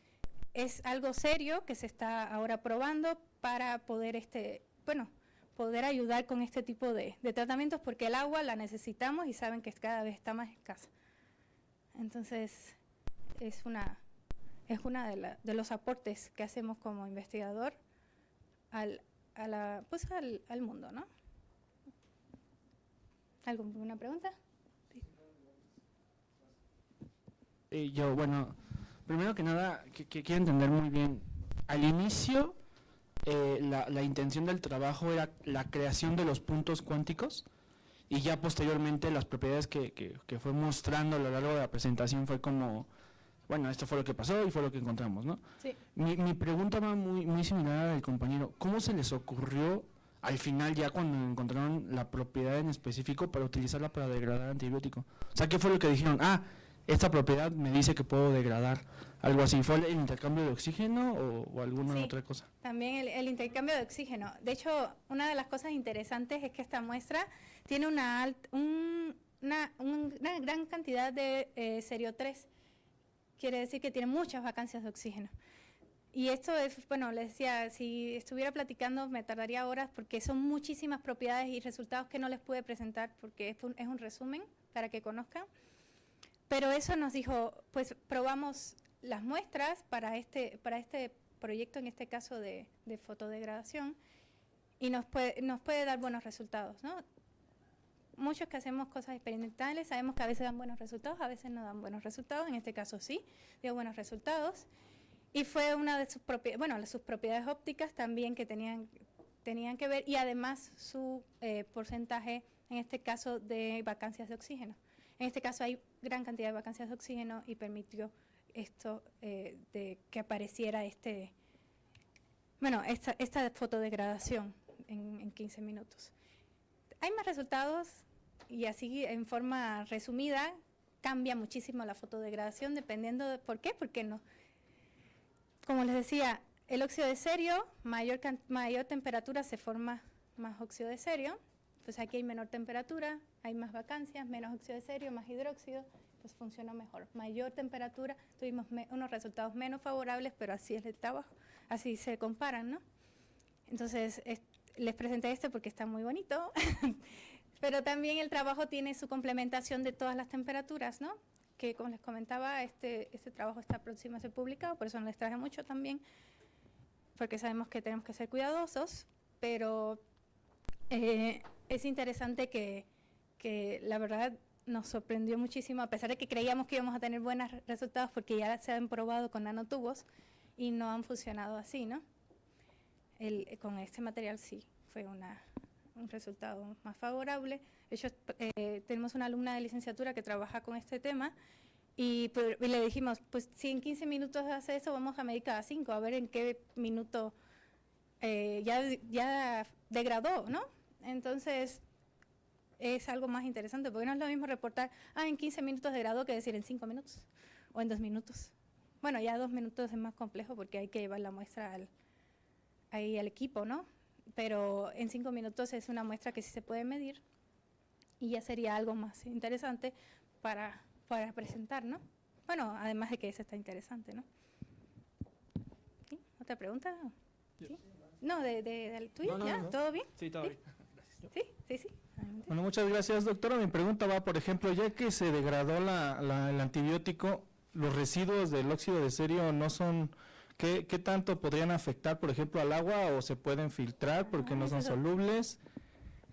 [SPEAKER 2] es algo serio que se está ahora probando para poder, poder ayudar con este tipo de tratamientos, porque el agua la necesitamos y saben que cada vez está más escasa. Entonces, es una de los aportes que hacemos como investigador al mundo, ¿no? ¿Alguna pregunta?
[SPEAKER 4] Yo, bueno, primero que nada, que quiero entender muy bien. Al inicio, la intención del trabajo era la creación de los puntos cuánticos, y ya posteriormente las propiedades que fue mostrando a lo largo de la presentación fue como, bueno, esto fue lo que pasó y fue lo que encontramos, ¿no?
[SPEAKER 2] Sí.
[SPEAKER 4] Mi pregunta va muy similar a la del compañero. ¿Cómo se les ocurrió al final, ya cuando encontraron la propiedad en específico, para utilizarla para degradar antibiótico? O sea, ¿qué fue lo que dijeron? Esta propiedad me dice que puedo degradar. Algo así. ¿Fue el intercambio de oxígeno o alguna otra cosa?
[SPEAKER 2] También el intercambio de oxígeno. De hecho, una de las cosas interesantes es que esta muestra tiene una gran cantidad de serio 3. Quiere decir que tiene muchas vacancias de oxígeno. Y esto es, bueno, les decía, si estuviera platicando me tardaría horas, porque son muchísimas propiedades y resultados que no les pude presentar, porque es un resumen para que conozcan. Pero eso nos dijo, pues probamos las muestras para este proyecto, en este caso de fotodegradación, y nos puede dar buenos resultados, ¿no? Muchos que hacemos cosas experimentales sabemos que a veces dan buenos resultados, a veces no dan buenos resultados. En este caso sí, dio buenos resultados. Y fue una de sus propiedades ópticas también que tenían que ver, y además su porcentaje, en este caso, de vacancias de oxígeno. En este caso hay gran cantidad de vacancias de oxígeno y permitió esto de que apareciera esta fotodegradación en 15 minutos. Hay más resultados, y así en forma resumida cambia muchísimo la fotodegradación dependiendo de por qué, porque no. Como les decía, el óxido de cerio, mayor temperatura se forma más óxido de cerio, pues aquí hay menor temperatura, hay más vacancias, menos óxido de cerio, más hidróxido, pues funcionó mejor. Mayor temperatura, tuvimos unos resultados menos favorables, pero así es el trabajo, así se comparan, ¿no? Entonces, les presenté porque está muy bonito, pero también el trabajo tiene su complementación de todas las temperaturas, ¿no? que como les comentaba, este trabajo está próximo a ser publicado, por eso no les traje mucho también, porque sabemos que tenemos que ser cuidadosos, pero es interesante que la verdad nos sorprendió muchísimo, a pesar de que creíamos que íbamos a tener buenos resultados, porque ya se han probado con nanotubos y no han funcionado así, ¿no? Con este material sí fue un resultado más favorable. De hecho, tenemos una alumna de licenciatura que trabaja con este tema y le dijimos, pues si en 15 minutos hace eso, vamos a medir cada 5, a ver en qué minuto ya degradó, ¿no? Entonces, es algo más interesante, porque no es lo mismo reportar, en 15 minutos degradó que decir en 5 minutos o en 2 minutos. Bueno, ya 2 minutos es más complejo porque hay que llevar la muestra al equipo, ¿no? Pero en 5 minutos es una muestra que sí se puede medir y ya sería algo más interesante para presentar, ¿no? Bueno, además de que ese está interesante, ¿no? ¿Sí? ¿Otra pregunta? ¿Sí? No, del tuyo,
[SPEAKER 4] No,
[SPEAKER 2] ¿ya?
[SPEAKER 4] no.
[SPEAKER 2] ¿Todo bien?
[SPEAKER 4] Sí, todo
[SPEAKER 2] ¿Sí?
[SPEAKER 4] bien.
[SPEAKER 2] Sí. Adelante.
[SPEAKER 5] Bueno, muchas gracias, doctora. Mi pregunta va, por ejemplo, ya que se degradó el antibiótico, los residuos del óxido de cerio no son, ¿qué tanto podrían afectar, por ejemplo, al agua o se pueden filtrar porque no son
[SPEAKER 2] eso-
[SPEAKER 5] solubles?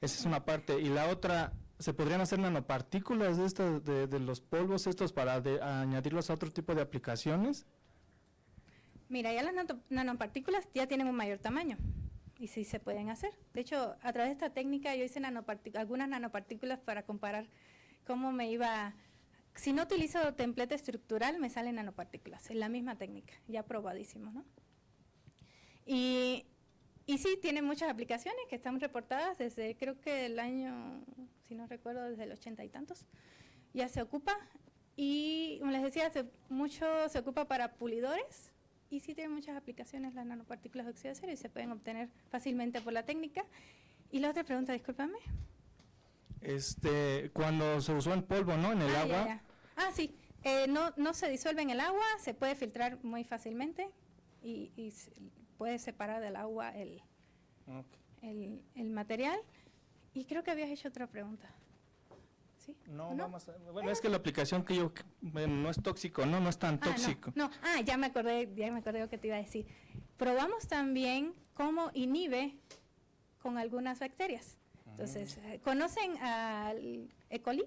[SPEAKER 5] Esa es una parte. Y la otra, ¿se podrían hacer nanopartículas de estos, de los polvos estos para añadirlos a otro tipo de aplicaciones?
[SPEAKER 2] Mira, ya las nanopartículas ya tienen un mayor tamaño y sí se pueden hacer. De hecho, a través de esta técnica yo hice algunas nanopartículas para comparar cómo me iba. Si no utilizo templete estructural, me salen nanopartículas. Es la misma técnica, ya probadísimo, ¿no? Y sí, tiene muchas aplicaciones que están reportadas desde, creo que el año, si no recuerdo, desde el 80 y tantos. Ya se ocupa y, como les decía, mucho se ocupa para pulidores. Y sí tiene muchas aplicaciones las nanopartículas de óxido de cerio y se pueden obtener fácilmente por la técnica. Y la otra pregunta, discúlpame.
[SPEAKER 5] Cuando se usó en polvo, ¿no? En el agua.
[SPEAKER 2] Ya. Sí, no se disuelve en el agua, se puede filtrar muy fácilmente y puede separar del agua el material. Y creo que habías hecho otra pregunta. ¿Sí?
[SPEAKER 5] No,
[SPEAKER 2] ¿O no?
[SPEAKER 5] bueno, es que la aplicación no es tóxico, ¿no? No es tan tóxico.
[SPEAKER 2] No, ya me acordé lo que te iba a decir. Probamos también cómo inhibe con algunas bacterias. Entonces, ¿conocen al E. coli?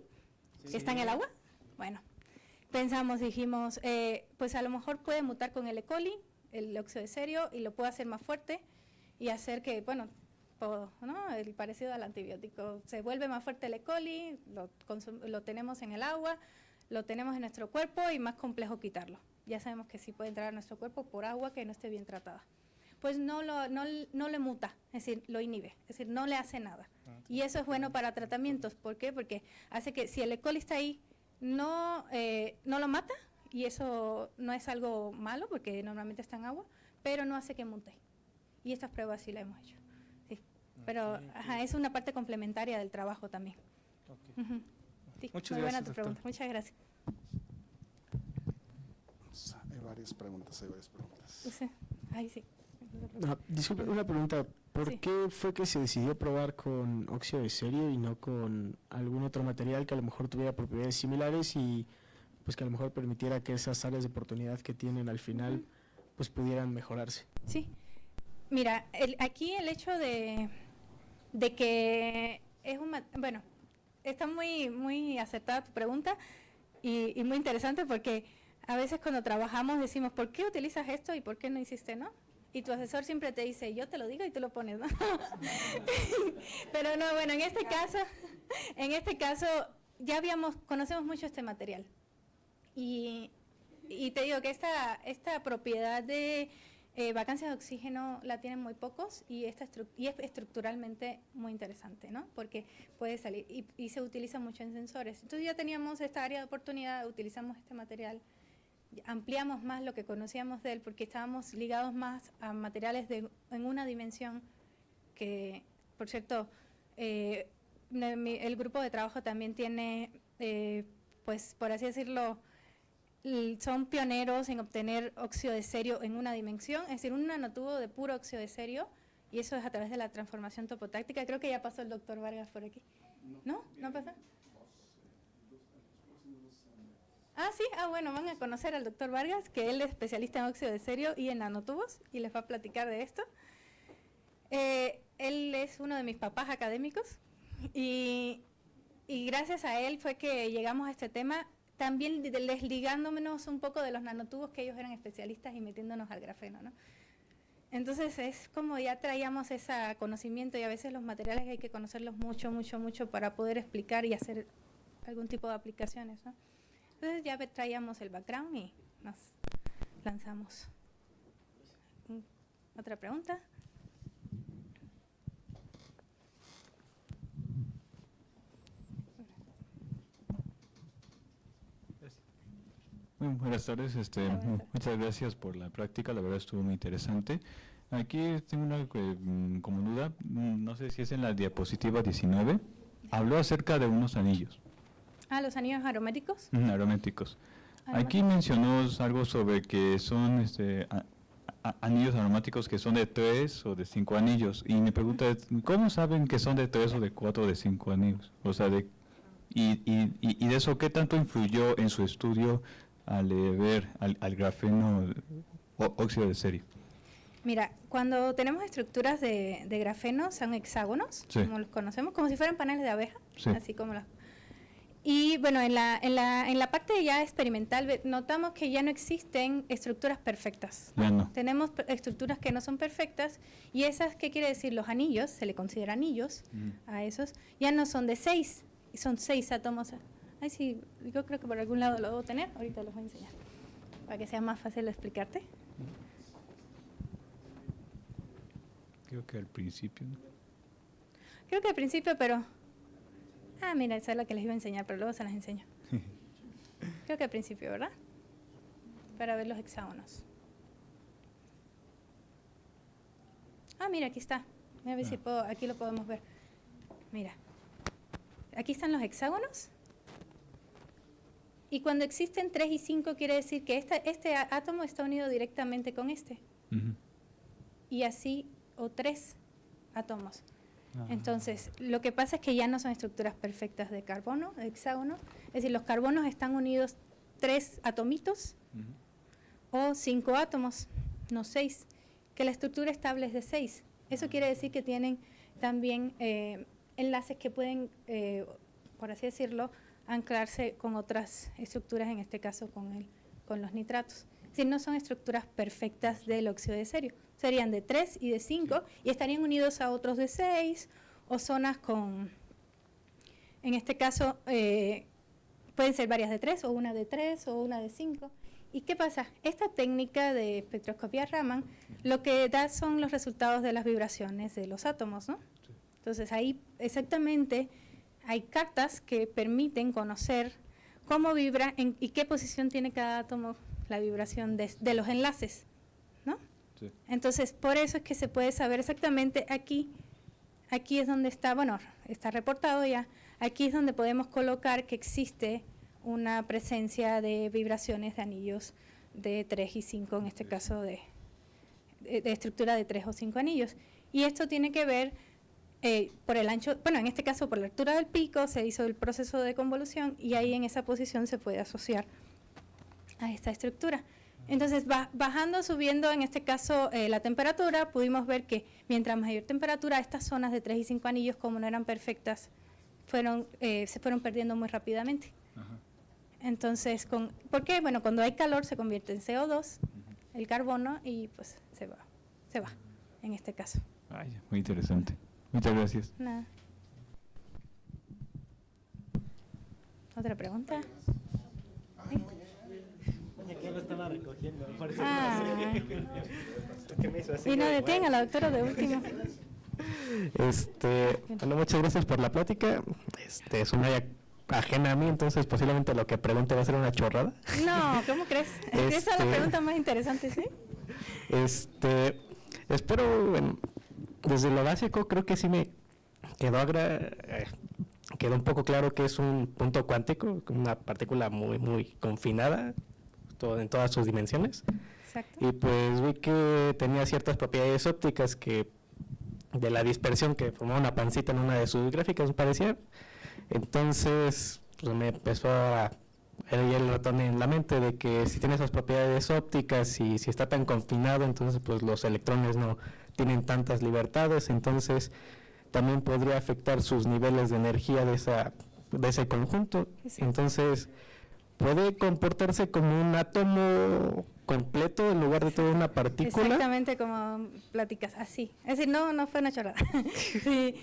[SPEAKER 5] Sí.
[SPEAKER 2] ¿Que está en el agua? Bueno, dijimos, pues a lo mejor puede mutar con el E. coli, el óxido de cerio, y lo puede hacer más fuerte y hacer que, bueno, ¿no? El parecido al antibiótico. Se vuelve más fuerte el E. coli, lo tenemos en el agua, lo tenemos en nuestro cuerpo y más complejo quitarlo. Ya sabemos que sí puede entrar a nuestro cuerpo por agua que no esté bien tratada. Pues no le muta, es decir, lo inhibe, es decir, no le hace nada. Y eso es bueno para tratamientos. ¿Por qué? Porque hace que si el E. coli está ahí, no lo mata, y eso no es algo malo porque normalmente está en agua, pero no hace que mute. Y estas pruebas sí las hemos hecho. Sí. Pero es una parte complementaria del trabajo también.
[SPEAKER 5] Okay.
[SPEAKER 2] Sí,
[SPEAKER 5] Muchas
[SPEAKER 2] muy buena
[SPEAKER 5] gracias,
[SPEAKER 2] tu pregunta.
[SPEAKER 5] doctor.
[SPEAKER 2] Muchas gracias.
[SPEAKER 1] Hay varias preguntas.
[SPEAKER 2] Sí.
[SPEAKER 6] Disculpe, una pregunta. ¿Por
[SPEAKER 2] Sí.
[SPEAKER 6] qué fue que se decidió probar con óxido de cerio y no con algún otro material que a lo mejor tuviera propiedades similares y pues que a lo mejor permitiera que esas áreas de oportunidad que tienen al final pues pudieran mejorarse?
[SPEAKER 2] Sí. Mira, aquí el hecho de que es bueno, está muy acertada tu pregunta y muy interesante porque a veces cuando trabajamos decimos, ¿por qué utilizas esto y por qué no hiciste, no? Y tu asesor siempre te dice, yo te lo digo y tú lo pones, ¿no? Pero no, bueno, en este caso ya conocemos mucho este material. Y te digo que esta propiedad de vacancia de oxígeno la tienen muy pocos y es estructuralmente muy interesante, ¿no? Porque puede salir y se utiliza mucho en sensores. Entonces ya teníamos esta área de oportunidad, utilizamos este material, ampliamos más lo que conocíamos de él porque estábamos ligados más a materiales en una dimensión que, por cierto, el grupo de trabajo también tiene, pues por así decirlo, son pioneros en obtener óxido de cerio en una dimensión, es decir, un nanotubo de puro óxido de cerio, y eso es a través de la transformación topotáctica. Creo que ya pasó el doctor Vargas por aquí. ¿No? ¿No pasa? Ah, sí, bueno, van a conocer al doctor Vargas, que él es especialista en óxido de cerio y en nanotubos, y les va a platicar de esto. Él es uno de mis papás académicos, y gracias a él fue que llegamos a este tema, también desligándonos un poco de los nanotubos, que ellos eran especialistas, y metiéndonos al grafeno, ¿no? Entonces es como ya traíamos ese conocimiento, y a veces los materiales hay que conocerlos mucho, mucho, mucho para poder explicar y hacer algún tipo de aplicaciones, ¿no? Entonces ya traíamos el background y nos lanzamos. ¿Otra pregunta?
[SPEAKER 7] Muy buenas tardes, muchas gracias por la práctica, la verdad estuvo muy interesante. Aquí tengo una como duda, no sé si es en la diapositiva 19, habló acerca de unos anillos.
[SPEAKER 2] Los anillos aromáticos.
[SPEAKER 7] Aromáticos. Aquí mencionó algo sobre que son anillos aromáticos que son de 3 o de 5 anillos, y mi pregunta es, ¿cómo saben que son de 3 o de 4 o de 5 anillos? O sea, y de eso, ¿qué tanto influyó en su estudio al ver al grafeno óxido de cerio?
[SPEAKER 2] Mira, cuando tenemos estructuras de grafeno, son hexágonos,
[SPEAKER 7] Sí.
[SPEAKER 2] como los conocemos, como si fueran paneles de abeja,
[SPEAKER 7] Sí.
[SPEAKER 2] así como los... Y bueno, en la parte ya experimental notamos que ya no existen estructuras perfectas.
[SPEAKER 7] Ya no.
[SPEAKER 2] Tenemos estructuras que no son perfectas, y esas, ¿qué quiere decir? Los anillos, se le considera anillos a esos, ya no son de 6, son 6 átomos. Ay, sí, yo creo que por algún lado lo debo tener, ahorita los voy a enseñar, para que sea más fácil de explicarte.
[SPEAKER 7] Creo que al principio, ¿no?
[SPEAKER 2] Creo que al principio, pero... mira, esa es la que les iba a enseñar, pero luego se las enseño. Creo que al principio, ¿verdad? Para ver los hexágonos. Mira, aquí está. Voy a ver si puedo, aquí lo podemos ver. Mira. Aquí están los hexágonos. Y cuando existen 3 y 5, quiere decir que este átomo está unido directamente con este.
[SPEAKER 7] Ujú.
[SPEAKER 2] Y así, o 3 átomos. Entonces, lo que pasa es que ya no son estructuras perfectas de carbono, de hexágono. Es decir, los carbonos están unidos 3 atomitos o 5 átomos, no 6. Que la estructura estable es de 6. Eso quiere decir que tienen también enlaces que pueden, por así decirlo, anclarse con otras estructuras, en este caso con los nitratos. Es decir, no son estructuras perfectas del óxido de cerio. Serían de 3 y de 5 y estarían unidos a otros de 6 o zonas con, en este caso, pueden ser varias de 3 o una de 3 o una de 5. ¿Y qué pasa? Esta técnica de espectroscopía Raman lo que da son los resultados de las vibraciones de los átomos, ¿no? Sí. Entonces ahí exactamente hay cartas que permiten conocer cómo vibra y qué posición tiene cada átomo la vibración de los enlaces, ¿no? Sí. Entonces, por eso es que se puede saber exactamente aquí es donde está, bueno, está reportado ya, aquí es donde podemos colocar que existe una presencia de vibraciones de anillos de 3 y 5, en este caso de estructura de 3 o 5 anillos. Y esto tiene que ver por el ancho, bueno, en este caso por la altura del pico, se hizo el proceso de convolución y ahí en esa posición se puede asociar a esta estructura. Entonces, bajando, subiendo, en este caso, la temperatura, pudimos ver que mientras mayor temperatura, estas zonas de 3 y 5 anillos, como no eran perfectas, se fueron perdiendo muy rápidamente. Ajá. Entonces, ¿por qué? Bueno, cuando hay calor se convierte en CO2, el carbono, y pues se va, en este caso.
[SPEAKER 7] Ay, muy interesante. Muchas gracias.
[SPEAKER 2] Nada. ¿Otra pregunta?
[SPEAKER 6] Aquí lo estaba recogiendo.
[SPEAKER 2] Y no detenga a la doctora de último.
[SPEAKER 6] Bueno, muchas gracias por la plática. Es una área ajena a mí, entonces posiblemente lo que pregunte va a ser una chorrada.
[SPEAKER 2] No, ¿cómo crees? Esa es la pregunta más interesante, ¿sí?
[SPEAKER 6] Espero, bueno, desde lo básico creo que sí me quedó un poco claro que es un punto cuántico, una partícula muy, muy confinada en todas sus dimensiones. Exacto. Y pues vi que tenía ciertas propiedades ópticas que de la dispersión que formaba una pancita en una de sus gráficas, me parecía. Entonces, pues me empezó a el ratón en la mente, de que si tiene esas propiedades ópticas y si está tan confinado, entonces pues los electrones no tienen tantas libertades, entonces también podría afectar sus niveles de energía de ese conjunto.
[SPEAKER 2] Sí.
[SPEAKER 6] Entonces puede comportarse como un átomo completo en lugar de toda una partícula.
[SPEAKER 2] Exactamente como platicas, así. Es decir, no fue una chorrada. Sí,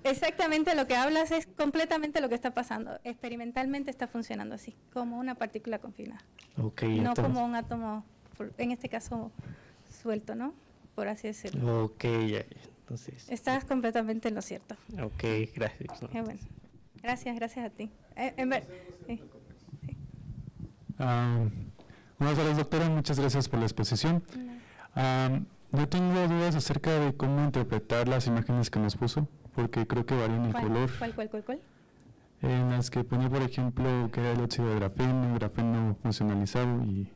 [SPEAKER 2] exactamente lo que hablas es completamente lo que está pasando. Experimentalmente está funcionando así, como una partícula confinada.
[SPEAKER 6] Ok,
[SPEAKER 2] No
[SPEAKER 6] entonces,
[SPEAKER 2] como un átomo, en este caso, suelto, ¿no? Por así decirlo.
[SPEAKER 6] ok, ya, entonces,
[SPEAKER 2] Estás completamente en lo cierto.
[SPEAKER 6] ok, gracias.
[SPEAKER 2] Qué bueno. Gracias a ti. Sí.
[SPEAKER 8] Buenas tardes, doctora. Muchas gracias por la exposición. Yo tengo dudas acerca de cómo interpretar las imágenes que nos puso, porque creo que varían el color.
[SPEAKER 2] ¿Cuál?
[SPEAKER 8] En las que ponía, por ejemplo, que era el óxido de grafeno funcionalizado y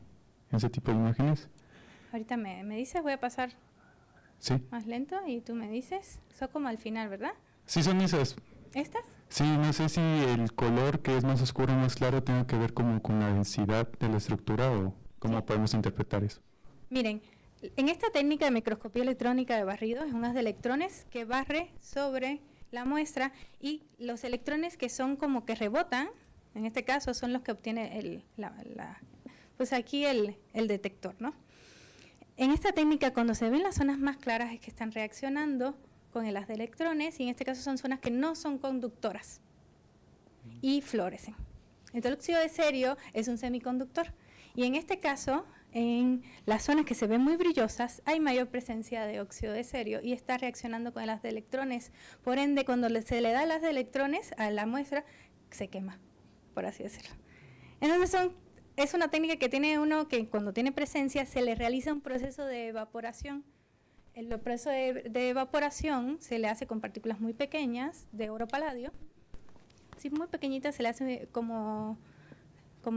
[SPEAKER 8] ese tipo de imágenes.
[SPEAKER 2] Ahorita me dices, voy a pasar
[SPEAKER 8] Sí,
[SPEAKER 2] más lento y tú me dices. Son como al final, ¿verdad?
[SPEAKER 8] sí son esas.
[SPEAKER 2] ¿Estas?
[SPEAKER 8] Sí, no sé si el color que es más oscuro o más claro tiene que ver como con la densidad de la estructura o cómo podemos interpretar eso.
[SPEAKER 2] Miren, en esta técnica de microscopía electrónica de barrido es un haz de electrones que barre sobre la muestra y los electrones que son como que rebotan, en este caso son los que obtiene pues aquí el detector, ¿no? En esta técnica cuando se ven las zonas más claras es que están reaccionando con el haz de electrones y en este caso son zonas que no son conductoras y fluorescen. Entonces el óxido de cerio es un semiconductor y en este caso en las zonas que se ven muy brillosas hay mayor presencia de óxido de cerio y está reaccionando con el haz de electrones. Por ende, cuando se le da el haz de electrones a la muestra, se quema, por así decirlo. Entonces es una técnica que tiene uno que cuando tiene presencia se le realiza un proceso de evaporación. El proceso de evaporación se le hace con partículas muy pequeñas de oro paladio. Sí, muy pequeñitas, se le hace como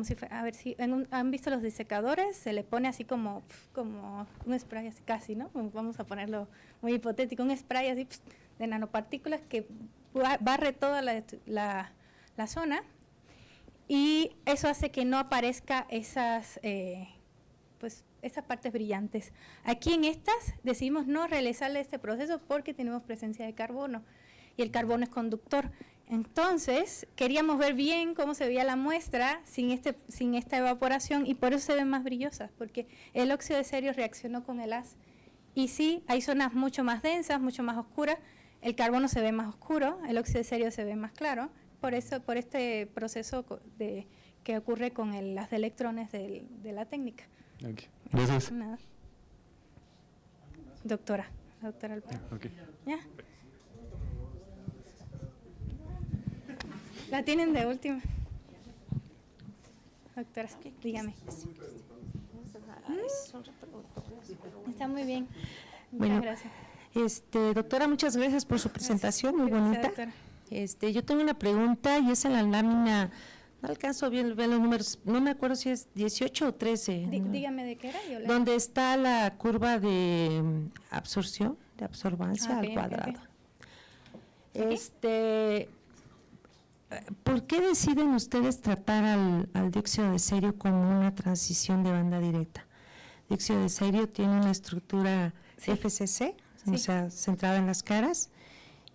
[SPEAKER 2] si fuera, a ver si han visto los disecadores, se le pone así como un spray así casi, ¿no? Vamos a ponerlo muy hipotético, un spray así de nanopartículas que barre toda la zona y eso hace que no aparezca esas partes brillantes. Aquí en estas decidimos no realizarle este proceso porque tenemos presencia de carbono y el carbono es conductor. Entonces, queríamos ver bien cómo se veía la muestra sin esta evaporación y por eso se ven más brillosas, porque el óxido de cerio reaccionó con el haz. Y sí, hay zonas mucho más densas, mucho más oscuras, el carbono se ve más oscuro, el óxido de cerio se ve más claro, por este proceso que ocurre con el haz de electrones de la técnica.
[SPEAKER 8] Okay. Gracias.
[SPEAKER 2] Nada. Doctora Alparo.
[SPEAKER 8] Okay.
[SPEAKER 2] ¿Ya? La tienen de última. Doctora, dígame. Está muy bien. Muchas
[SPEAKER 9] Bueno,
[SPEAKER 2] gracias.
[SPEAKER 9] Doctora, muchas gracias por su presentación, muy bonita.
[SPEAKER 2] Doctora.
[SPEAKER 9] Yo tengo una pregunta y es en la lámina, no alcanzo bien ver los números, no me acuerdo si es 18 o 13. ¿no?
[SPEAKER 2] Dígame de qué era. Yo
[SPEAKER 9] Donde está la curva de absorción, de absorbancia al cuadrado. ¿Por qué deciden ustedes tratar al dióxido de cerio como una transición de banda directa? Dióxido de cerio tiene una estructura FCC, o sea, centrada en las caras,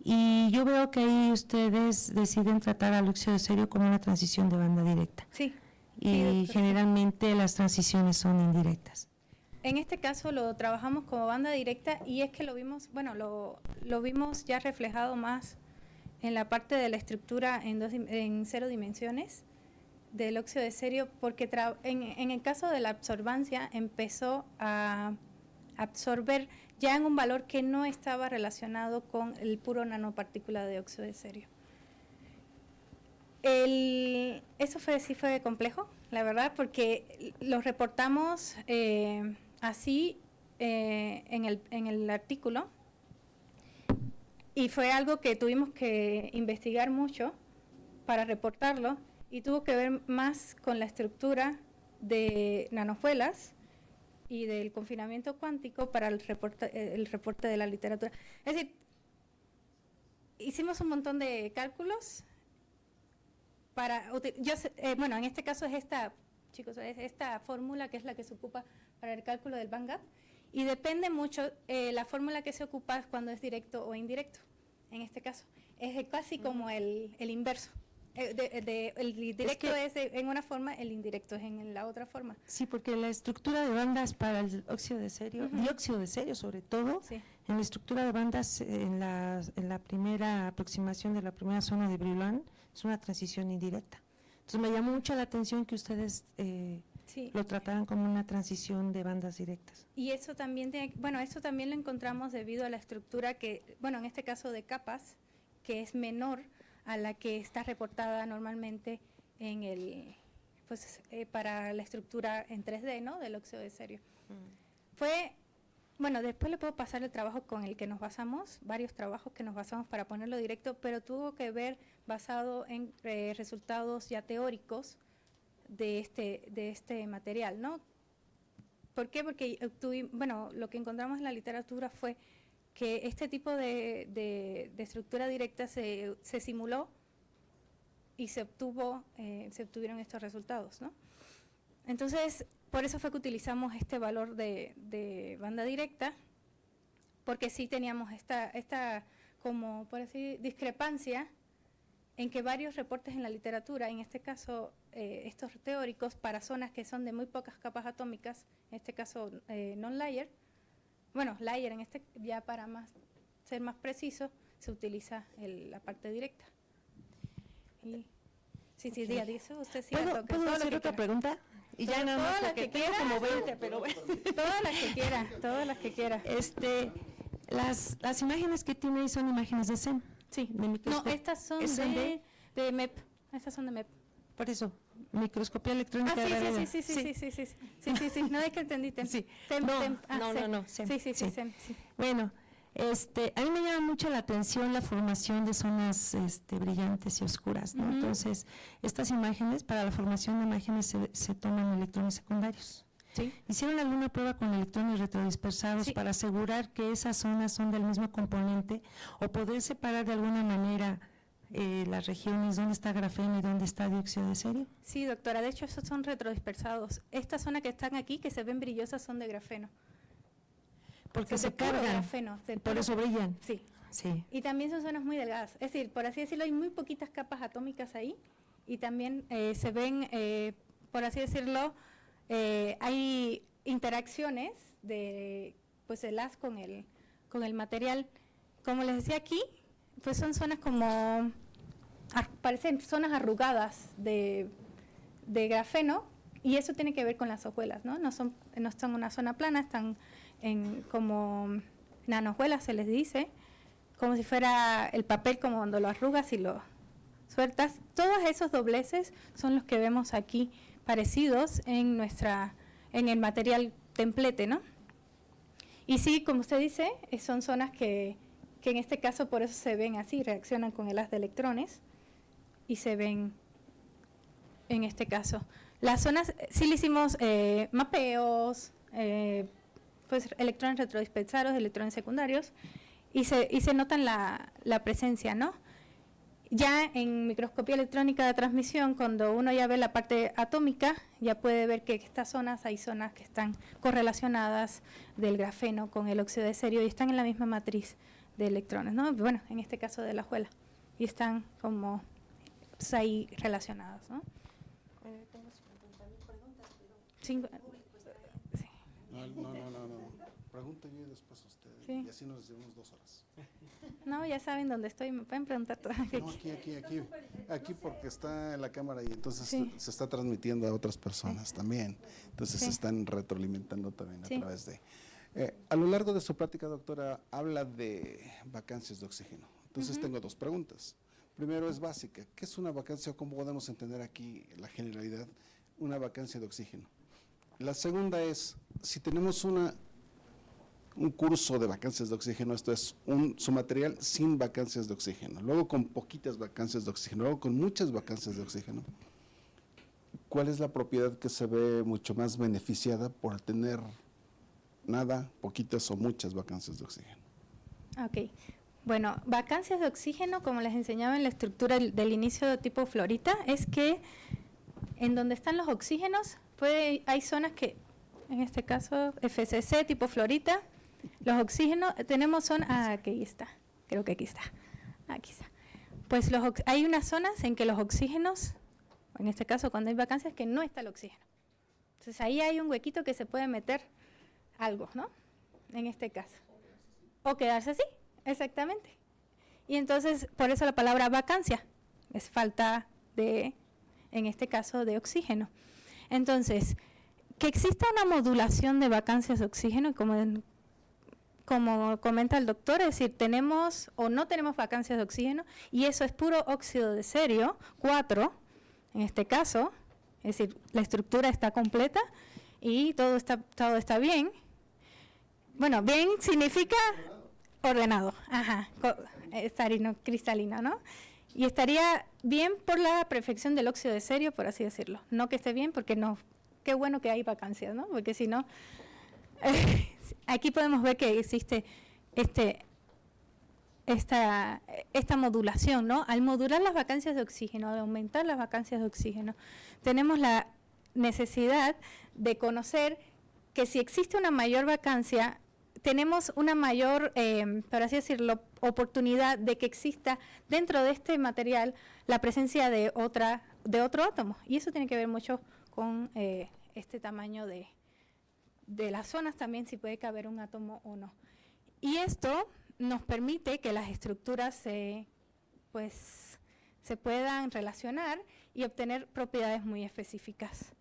[SPEAKER 9] y yo veo que ahí ustedes deciden tratar al dióxido de cerio como una transición de banda directa.
[SPEAKER 2] Sí.
[SPEAKER 9] Y generalmente las transiciones son indirectas.
[SPEAKER 2] En este caso lo trabajamos como banda directa y es que lo vimos, lo vimos ya reflejado más en la parte de la estructura en 0 dimensiones del óxido de cerio, porque en el caso de la absorbancia empezó a absorber ya en un valor que no estaba relacionado con el puro nanopartícula de óxido de cerio. Eso sí fue complejo, la verdad, porque lo reportamos así en el artículo. Y fue algo que tuvimos que investigar mucho para reportarlo y tuvo que ver más con la estructura de nanojuelas y del confinamiento cuántico para el reporte de la literatura. Es decir, hicimos un montón de cálculos bueno, en este caso es esta, chicos, es esta fórmula que es la que se ocupa para el cálculo del bandgap, y depende mucho la fórmula que se ocupa cuando es directo o indirecto. En este caso es casi como el inverso. El directo es en una forma, el indirecto es en la otra forma.
[SPEAKER 9] Sí, porque la estructura de bandas para el óxido de serio, dióxido de serio sobre todo,
[SPEAKER 2] Sí.
[SPEAKER 9] en la estructura de bandas, en la primera aproximación de la primera zona de Brillouin, es una transición indirecta. Entonces me llamó mucho la atención que ustedes
[SPEAKER 2] Sí.
[SPEAKER 9] lo trataran como una transición de bandas directas.
[SPEAKER 2] Y eso también eso también lo encontramos debido a la estructura que, bueno, en este caso de capas, que es menor a la que está reportada normalmente en para la estructura en 3D, ¿no? Del óxido de serio. Bueno, después le puedo pasar el trabajo con el que nos basamos, varios trabajos que nos basamos para ponerlo directo, pero tuvo que ver basado en resultados ya teóricos de este material, ¿no? ¿Por qué? Porque lo que encontramos en la literatura fue que este tipo de estructura directa se simuló y se obtuvieron estos resultados, ¿no? Entonces, por eso fue que utilizamos este valor de banda directa, porque sí teníamos esta como, por así, discrepancia en que varios reportes en la literatura, en este caso estos teóricos, para zonas que son de muy pocas capas atómicas, en este caso non-layer, bueno, layer ya para ser más preciso, se utiliza la parte directa. Sí, diga eso, usted sí.
[SPEAKER 9] ¿Puedo hacer otra pregunta? Y ya nada más, porque tengo como 20, pero bueno.
[SPEAKER 2] Todas las que quiera.
[SPEAKER 9] Las imágenes que tiene ahí son imágenes de SEM.
[SPEAKER 2] Sí.
[SPEAKER 9] De
[SPEAKER 2] No,
[SPEAKER 9] microscopio.
[SPEAKER 2] estas son de MEP. Estas son de MEP.
[SPEAKER 9] Por eso, microscopía electrónica de radiación.
[SPEAKER 2] Sí. No es que entendiste.
[SPEAKER 9] Sí.
[SPEAKER 2] SEM.
[SPEAKER 9] No, SEM.
[SPEAKER 2] Sí, SEM. Sí.
[SPEAKER 9] Bueno, a mí me llama mucho la atención la formación de zonas brillantes y oscuras, ¿no? Entonces, estas imágenes, para la formación de imágenes se toman electrones secundarios.
[SPEAKER 2] Sí.
[SPEAKER 9] ¿Hicieron alguna prueba con electrones retrodispersados para asegurar que esas zonas son del mismo componente o poder separar de alguna manera las regiones donde está grafeno y donde está dióxido de serio?
[SPEAKER 2] Sí, doctora, de hecho esos son retrodispersados. Estas zonas que están aquí, que se ven brillosas, son de grafeno.
[SPEAKER 9] Porque se
[SPEAKER 2] de puro
[SPEAKER 9] cargan,
[SPEAKER 2] grafeno,
[SPEAKER 9] por eso brillan.
[SPEAKER 2] Sí.
[SPEAKER 9] Sí.
[SPEAKER 2] Y también son zonas muy delgadas. Es decir, por así decirlo, hay muy poquitas capas atómicas ahí y también se ven, por así decirlo, hay interacciones de el haz con el material. Como les decía aquí, pues son zonas como, parecen zonas arrugadas de grafeno, y eso tiene que ver con las hojuelas, ¿no? No son una zona plana, están como nanojuelas, se les dice, como si fuera el papel, como cuando lo arrugas y lo sueltas. Todos esos dobleces son los que vemos aquí parecidos en el material templete, ¿no? Y sí, como usted dice, son zonas que en este caso por eso se ven así, reaccionan con el haz de electrones y se ven en este caso. Las zonas, sí le hicimos mapeos, electrones retrodispersados, electrones secundarios, y se notan la presencia, ¿no? Ya en microscopía electrónica de transmisión, cuando uno ya ve la parte atómica, ya puede ver que hay zonas que están correlacionadas del grafeno con el óxido de serio y están en la misma matriz de electrones, ¿no? Bueno, en este caso de la hojuela, y están como ahí relacionadas, ¿no?
[SPEAKER 9] Tengo 50.000 preguntas, pero...
[SPEAKER 2] Sí.
[SPEAKER 1] No. Pregunte yo y después usted.
[SPEAKER 2] Sí.
[SPEAKER 1] Y así nos llevamos 2 horas.
[SPEAKER 2] No, ya saben dónde estoy, me pueden preguntar todo.
[SPEAKER 1] No, aquí porque está en la cámara y entonces
[SPEAKER 2] Sí.
[SPEAKER 1] se está transmitiendo a otras personas también. Entonces
[SPEAKER 2] Sí.
[SPEAKER 1] se están retroalimentando también
[SPEAKER 2] Sí.
[SPEAKER 1] a través de... a lo largo de su plática, doctora, habla de vacancias de oxígeno. Entonces tengo 2 preguntas. Primero es básica. ¿Qué es una vacancia o cómo podemos entender aquí la generalidad? Una vacancia de oxígeno. La segunda es, si tenemos un curso de vacancias de oxígeno, esto es su material sin vacancias de oxígeno, luego con poquitas vacancias de oxígeno, luego con muchas vacancias de oxígeno, ¿cuál es la propiedad que se ve mucho más beneficiada por tener nada, poquitas o muchas vacancias de oxígeno?
[SPEAKER 2] Ok, Bueno, vacancias de oxígeno, como les enseñaba en la estructura del inicio de tipo florita, es que en donde están los oxígenos, hay zonas que, en este caso, FCC, tipo florita, los oxígenos, tenemos zonas, aquí está, creo que aquí está. Pues hay unas zonas en que los oxígenos, en este caso cuando hay vacancias, que no está el oxígeno. Entonces ahí hay un huequito que se puede meter algo, ¿no? En este caso. O quedarse así, exactamente. Y entonces, por eso la palabra vacancia, es falta de, en este caso, de oxígeno. Entonces, que exista una modulación de vacancias de oxígeno, como comenta el doctor, es decir, tenemos o no tenemos vacancias de oxígeno, y eso es puro óxido de cerio, 4, en este caso, es decir, la estructura está completa y todo está bien. Bueno, bien significa ordenado, cristalino, ¿no? Y estaría bien por la perfección del óxido de cerio, por así decirlo. No que esté bien, porque no, qué bueno que hay vacancias, ¿no? Porque si no, aquí podemos ver que existe esta modulación, ¿no? Al modular las vacancias de oxígeno, al aumentar las vacancias de oxígeno, tenemos la necesidad de conocer que si existe una mayor vacancia, tenemos una mayor, por así decirlo, oportunidad de que exista dentro de este material la presencia de otro átomo. Y eso tiene que ver mucho con este tamaño de las zonas también, si puede caber un átomo o no. Y esto nos permite que las estructuras se puedan relacionar y obtener propiedades muy específicas.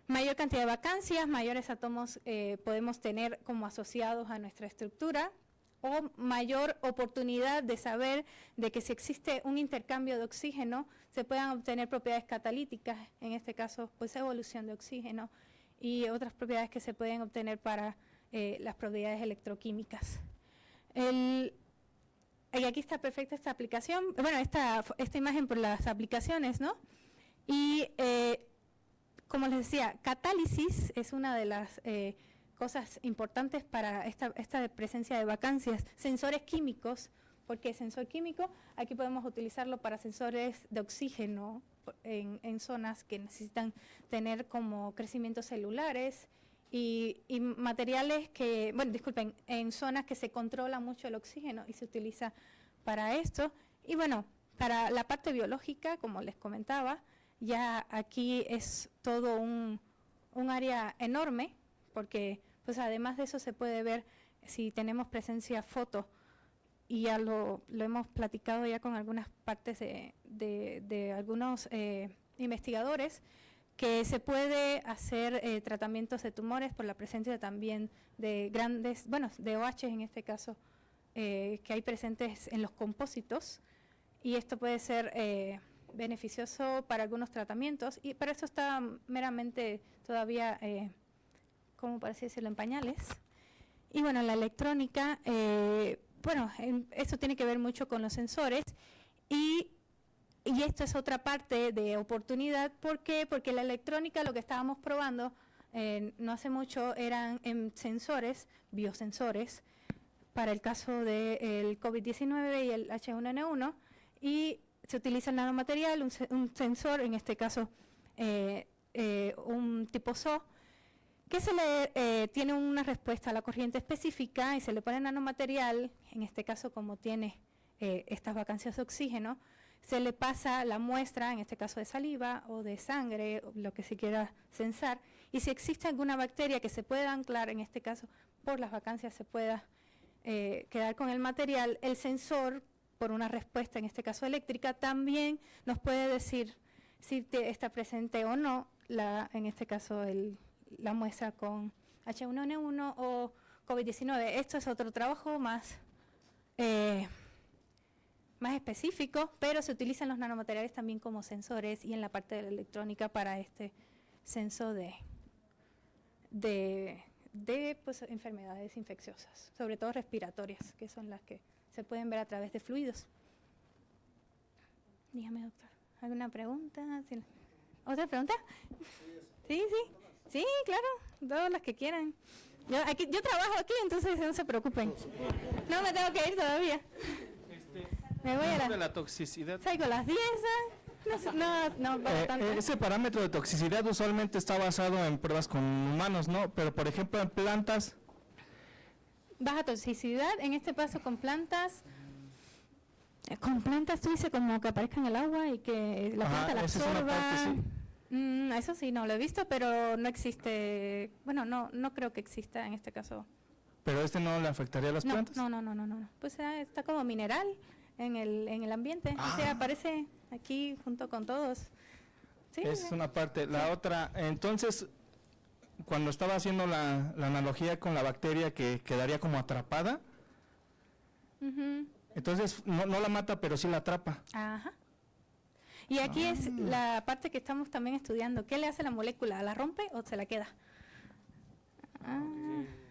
[SPEAKER 2] Mayor cantidad de vacancias, mayores átomos podemos tener como asociados a nuestra estructura, o mayor oportunidad de saber de que si existe un intercambio de oxígeno, se puedan obtener propiedades catalíticas, en este caso, pues evolución de oxígeno, y otras propiedades que se pueden obtener para las propiedades electroquímicas. Y aquí está perfecta esta aplicación, bueno, esta imagen por las aplicaciones, ¿no? Y como les decía, catálisis es una de las cosas importantes para esta presencia de vacancias. Sensores químicos, porque sensor químico, aquí podemos utilizarlo para sensores de oxígeno en zonas que necesitan tener como crecimientos celulares y materiales que, bueno, disculpen, en zonas que se controla mucho el oxígeno y se utiliza para esto. Y bueno, para la parte biológica, como les comentaba, ya aquí es todo un área enorme, porque pues además de eso se puede ver si tenemos presencia foto, y ya lo hemos platicado ya con algunas partes de algunos investigadores, que se puede hacer tratamientos de tumores por la presencia también de grandes, bueno, de OH en este caso, que hay presentes en los compósitos, y esto puede ser beneficioso para algunos tratamientos, y para eso está meramente todavía, como por así decirlo, en pañales. Y bueno, la electrónica, bueno, esto tiene que ver mucho con los sensores, y esto es otra parte de oportunidad. ¿Por qué? Porque la electrónica, lo que estábamos probando no hace mucho, eran en sensores, biosensores, para el caso del COVID-19 y el H1N1, y se utiliza el nanomaterial, un sensor, en este caso un tipo SO, que se le tiene una respuesta a la corriente específica y se le pone nanomaterial, en este caso como tiene estas vacancias de oxígeno, se le pasa la muestra, en este caso de saliva o de sangre, o lo que se quiera censar, y si existe alguna bacteria que se pueda anclar, en este caso por las vacancias se pueda quedar con el material, el sensor, por una respuesta, en este caso eléctrica, también nos puede decir si está presente o no, en este caso la muestra con H1N1 o COVID-19. Esto es otro trabajo más específico, pero se utilizan los nanomateriales también como sensores, y en la parte de la electrónica para este censo de pues, enfermedades infecciosas, sobre todo respiratorias, que son las que se pueden ver a través de fluidos. Dígame, doctor, ¿alguna pregunta? ¿Otra pregunta? Sí, claro, todas las que quieran. Yo trabajo aquí, entonces no se preocupen. No me tengo que ir todavía. Me voy a
[SPEAKER 4] de
[SPEAKER 2] la...
[SPEAKER 4] la toxicidad.
[SPEAKER 2] Salgo a las 10, no, para tanto.
[SPEAKER 4] Ese parámetro de toxicidad usualmente está basado en pruebas con humanos, ¿no? Pero, por ejemplo, en plantas,
[SPEAKER 2] Baja toxicidad, en este paso con plantas. Con plantas tú dices como que aparezca en el agua y que la planta la
[SPEAKER 4] esa es una
[SPEAKER 2] absorba.
[SPEAKER 4] parte, sí.
[SPEAKER 2] Eso sí, no lo he visto, pero no existe, bueno, no creo que exista en este caso.
[SPEAKER 4] Pero no le afectaría a las plantas.
[SPEAKER 2] No. Pues está como mineral en el ambiente, o sea, aparece aquí junto con todos. Sí,
[SPEAKER 4] Esa es una parte. La otra, entonces, cuando estaba haciendo la analogía con la bacteria que quedaría como atrapada,
[SPEAKER 2] ujú,
[SPEAKER 4] entonces no la mata, pero sí la atrapa.
[SPEAKER 2] ajá. Y aquí es la parte que estamos también estudiando. ¿Qué le hace la molécula? ¿La rompe o se la queda?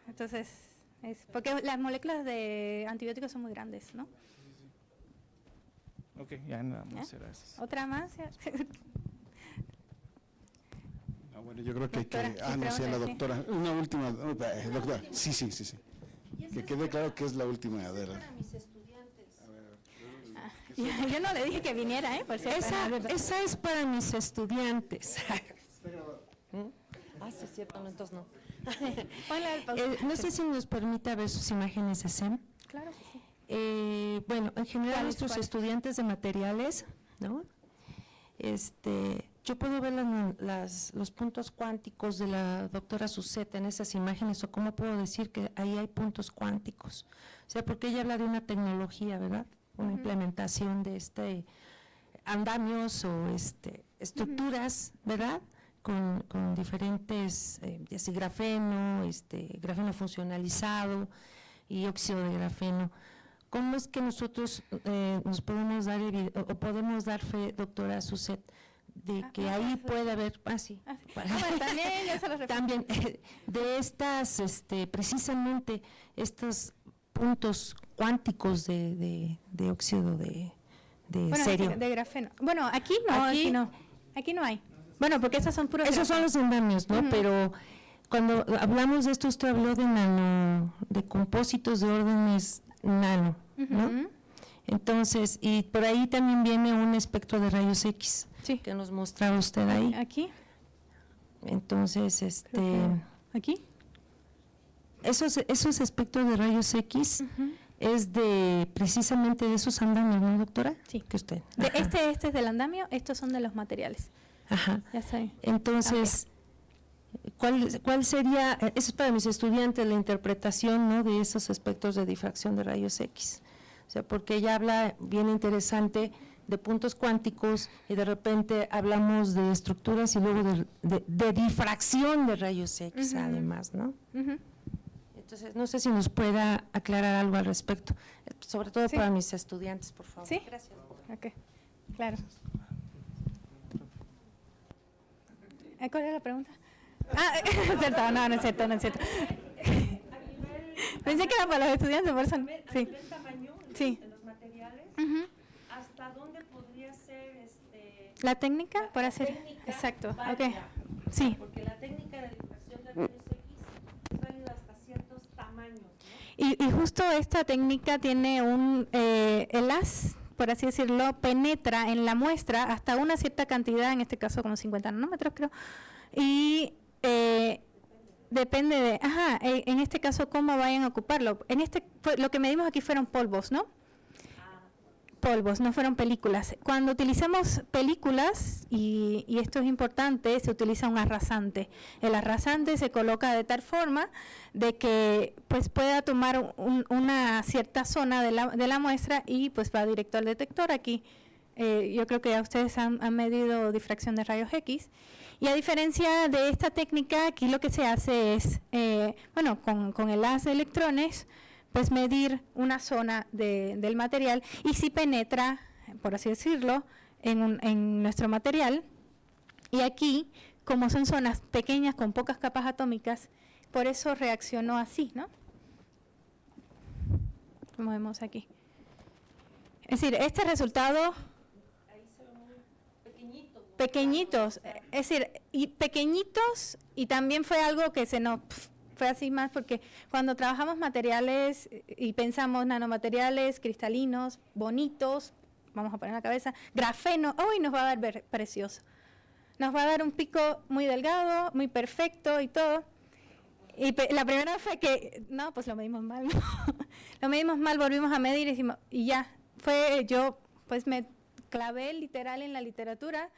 [SPEAKER 2] Entonces, porque las moléculas de antibióticos son muy grandes, ¿no?
[SPEAKER 4] Ok, ya nada más era eso.
[SPEAKER 2] ¿Otra más?
[SPEAKER 1] Bueno, yo creo que hay que...
[SPEAKER 2] Doctora, sí,
[SPEAKER 1] no sé, la
[SPEAKER 2] pregunta, sí.
[SPEAKER 1] doctora. Una última... doctora. Sí. Que quede claro que es la última de la...
[SPEAKER 2] Yo no le dije que viniera, por cierto.
[SPEAKER 9] Esa es para mis estudiantes.
[SPEAKER 10] Sí, es cierto, no, entonces no.
[SPEAKER 2] Ponle al pausa.
[SPEAKER 9] No sé si nos permite ver sus imágenes de SEM.
[SPEAKER 2] Claro que sí.
[SPEAKER 9] Bueno, en general nuestros
[SPEAKER 2] ¿Cuáles?
[SPEAKER 9] estudiantes de materiales, ¿no? Yo puedo ver los puntos cuánticos de la doctora Suceta en esas imágenes, o cómo puedo decir que ahí hay puntos cuánticos. O sea, porque ella habla de una tecnología, ¿verdad? Una implementación de andamios o estructuras, ¿verdad? Con diferentes, ya sea grafeno, grafeno funcionalizado y óxido de grafeno. ¿Cómo es que nosotros nos podemos dar o podemos dar fe, doctora Sucet, de que ahí puede haber, sí,
[SPEAKER 2] También, ya se lo repito.
[SPEAKER 9] también de estas, precisamente estos puntos cuánticos de óxido de serio?
[SPEAKER 2] De grafeno. Bueno, aquí no. Aquí no hay. Bueno, porque esos son puros
[SPEAKER 9] Esos son los andamios, ¿no? Pero cuando hablamos de esto, usted habló de compósitos de órdenes nano, ¿no? Entonces, y por ahí también viene un espectro de rayos X,
[SPEAKER 2] Sí.
[SPEAKER 9] que nos mostraba usted ahí.
[SPEAKER 2] Aquí.
[SPEAKER 9] Entonces,
[SPEAKER 2] Aquí.
[SPEAKER 9] esos espectros de rayos X es precisamente de esos andamios, ¿no, doctora?
[SPEAKER 2] Sí.
[SPEAKER 9] Que usted.
[SPEAKER 2] Este es del andamio, estos son de los materiales.
[SPEAKER 9] Ajá.
[SPEAKER 2] Ya sé.
[SPEAKER 9] Entonces, ¿cuál sería, eso es para mis estudiantes, la interpretación, ¿no?, de esos espectros de difracción de rayos X? O sea, porque ella habla bien interesante de puntos cuánticos y de repente hablamos de estructuras y luego de difracción de rayos X, además, ¿no? Entonces, no sé si nos pueda aclarar algo al respecto, sobre todo para mis estudiantes, por favor.
[SPEAKER 2] ¿Sí?
[SPEAKER 9] Gracias.
[SPEAKER 2] Ok, claro. ¿Cuál es la pregunta? Es cierto, no es cierto. Pensé que era para los estudiantes, por eso. Sí. Sí.
[SPEAKER 10] De los materiales, ¿hasta dónde podría ser
[SPEAKER 2] La técnica para hacer.
[SPEAKER 10] técnica
[SPEAKER 2] Exacto,
[SPEAKER 10] válida?
[SPEAKER 2] ok. Sí.
[SPEAKER 10] Porque la técnica de difracción de rayos X es válida hasta ciertos tamaños, ¿no?
[SPEAKER 2] Y justo esta técnica tiene el haz, por así decirlo, penetra en la muestra hasta una cierta cantidad, en este caso como 50 nanómetros creo, y depende de, en este caso cómo vayan a ocuparlo. Lo que medimos aquí fueron polvos, ¿no? Polvos, no fueron películas. Cuando utilizamos películas, y esto es importante, se utiliza un arrasante. El arrasante se coloca de tal forma de que pues pueda tomar una cierta zona de la muestra y pues va directo al detector. Aquí yo creo que ya ustedes han medido difracción de rayos X. Y a diferencia de esta técnica, aquí lo que se hace es, con el haz de electrones, pues medir una zona del material y si penetra, por así decirlo, en nuestro material. Y aquí, como son zonas pequeñas con pocas capas atómicas, por eso reaccionó así, ¿no? Como vemos aquí. Es decir, este resultado... pequeñitos, es decir, y pequeñitos, y también fue algo que se nos fue así más porque cuando trabajamos materiales y pensamos nanomateriales cristalinos, bonitos, vamos a poner en la cabeza, grafeno, hoy nos va a dar precioso. Nos va a dar un pico muy delgado, muy perfecto y todo. Y la primera fue que, no, pues lo medimos mal, ¿no? Lo medimos mal, volvimos a medir y ya. Yo pues me clavé literal en la literatura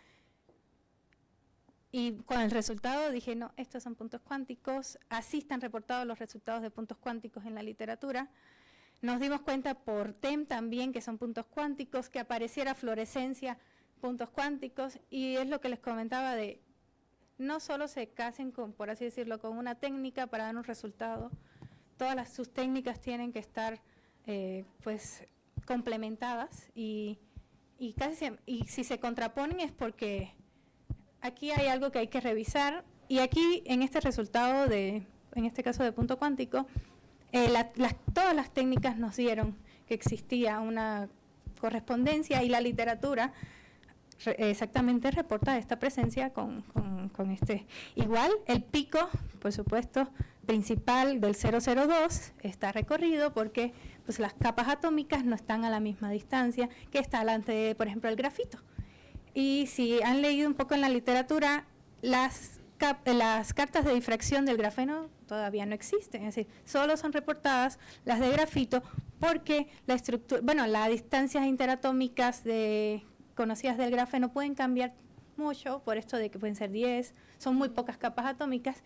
[SPEAKER 2] y con el resultado dije, no, estos son puntos cuánticos, así están reportados los resultados de puntos cuánticos en la literatura. Nos dimos cuenta por TEM también que son puntos cuánticos, que apareciera fluorescencia, puntos cuánticos, y es lo que les comentaba de no solo se casen con, por así decirlo, con una técnica para dar un resultado, todas sus técnicas tienen que estar pues complementadas y si se contraponen es porque aquí hay algo que hay que revisar, y aquí en este resultado en este caso de punto cuántico, todas las técnicas nos dieron que existía una correspondencia y la literatura exactamente reporta esta presencia con este. Igual el pico, por supuesto, principal del 002 está recorrido porque pues las capas atómicas no están a la misma distancia que está delante, por ejemplo, el grafito. Y si han leído un poco en la literatura, las cartas de difracción del grafeno todavía no existen, es decir, solo son reportadas las de grafito porque la estructura, las distancias interatómicas conocidas del grafeno pueden cambiar mucho, por esto de que pueden ser 10, son muy pocas capas atómicas,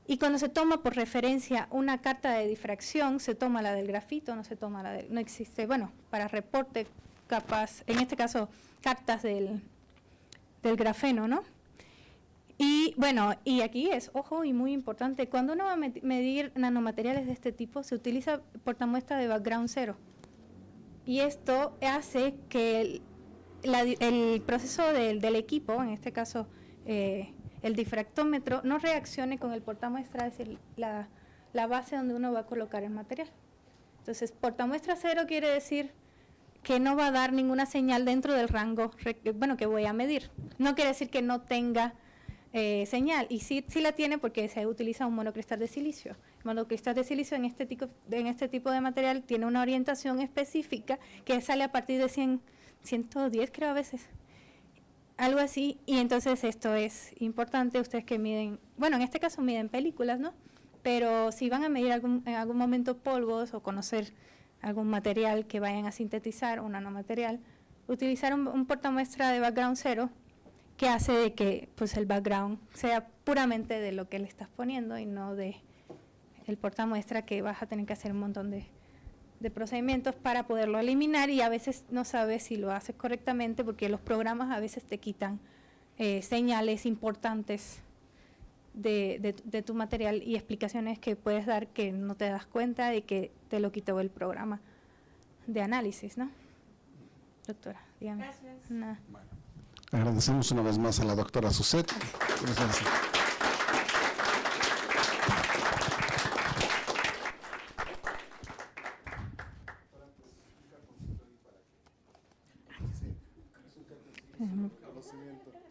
[SPEAKER 2] y cuando se toma por referencia una carta de difracción, se toma la del grafito, no se toma no existe, para reporte capas, en este caso cartas del grafeno, ¿no? Y y aquí es, ojo, y muy importante, cuando uno va a medir nanomateriales de este tipo, se utiliza portamuestra de background cero. Y esto hace que el proceso del equipo, en este caso el difractómetro, no reaccione con el portamuestra, es decir, la base donde uno va a colocar el material. Entonces, portamuestra cero quiere decir que no va a dar ninguna señal dentro del rango que voy a medir. No quiere decir que no tenga señal, y sí la tiene porque se utiliza un monocristal de silicio. El monocristal de silicio en este tipo de material tiene una orientación específica que sale a partir de 110 creo a veces, algo así, y entonces esto es importante. Ustedes que miden, en este caso miden películas, ¿no? Pero si van a medir en algún momento polvos o conocer algún material que vayan a sintetizar, un nanomaterial, utilizar un portamuestra de background cero, que hace de que pues el background sea puramente de lo que le estás poniendo y no de el portamuestra, que vas a tener que hacer un montón de procedimientos para poderlo eliminar, y a veces no sabes si lo haces correctamente porque los programas a veces te quitan señales importantes de tu material y explicaciones que puedes dar que no te das cuenta de que te lo quitó el programa de análisis, ¿no? Doctora, dígame.
[SPEAKER 10] Gracias.
[SPEAKER 2] Nada.
[SPEAKER 1] Agradecemos una vez más a la doctora Suset. Gracias. Conocimiento.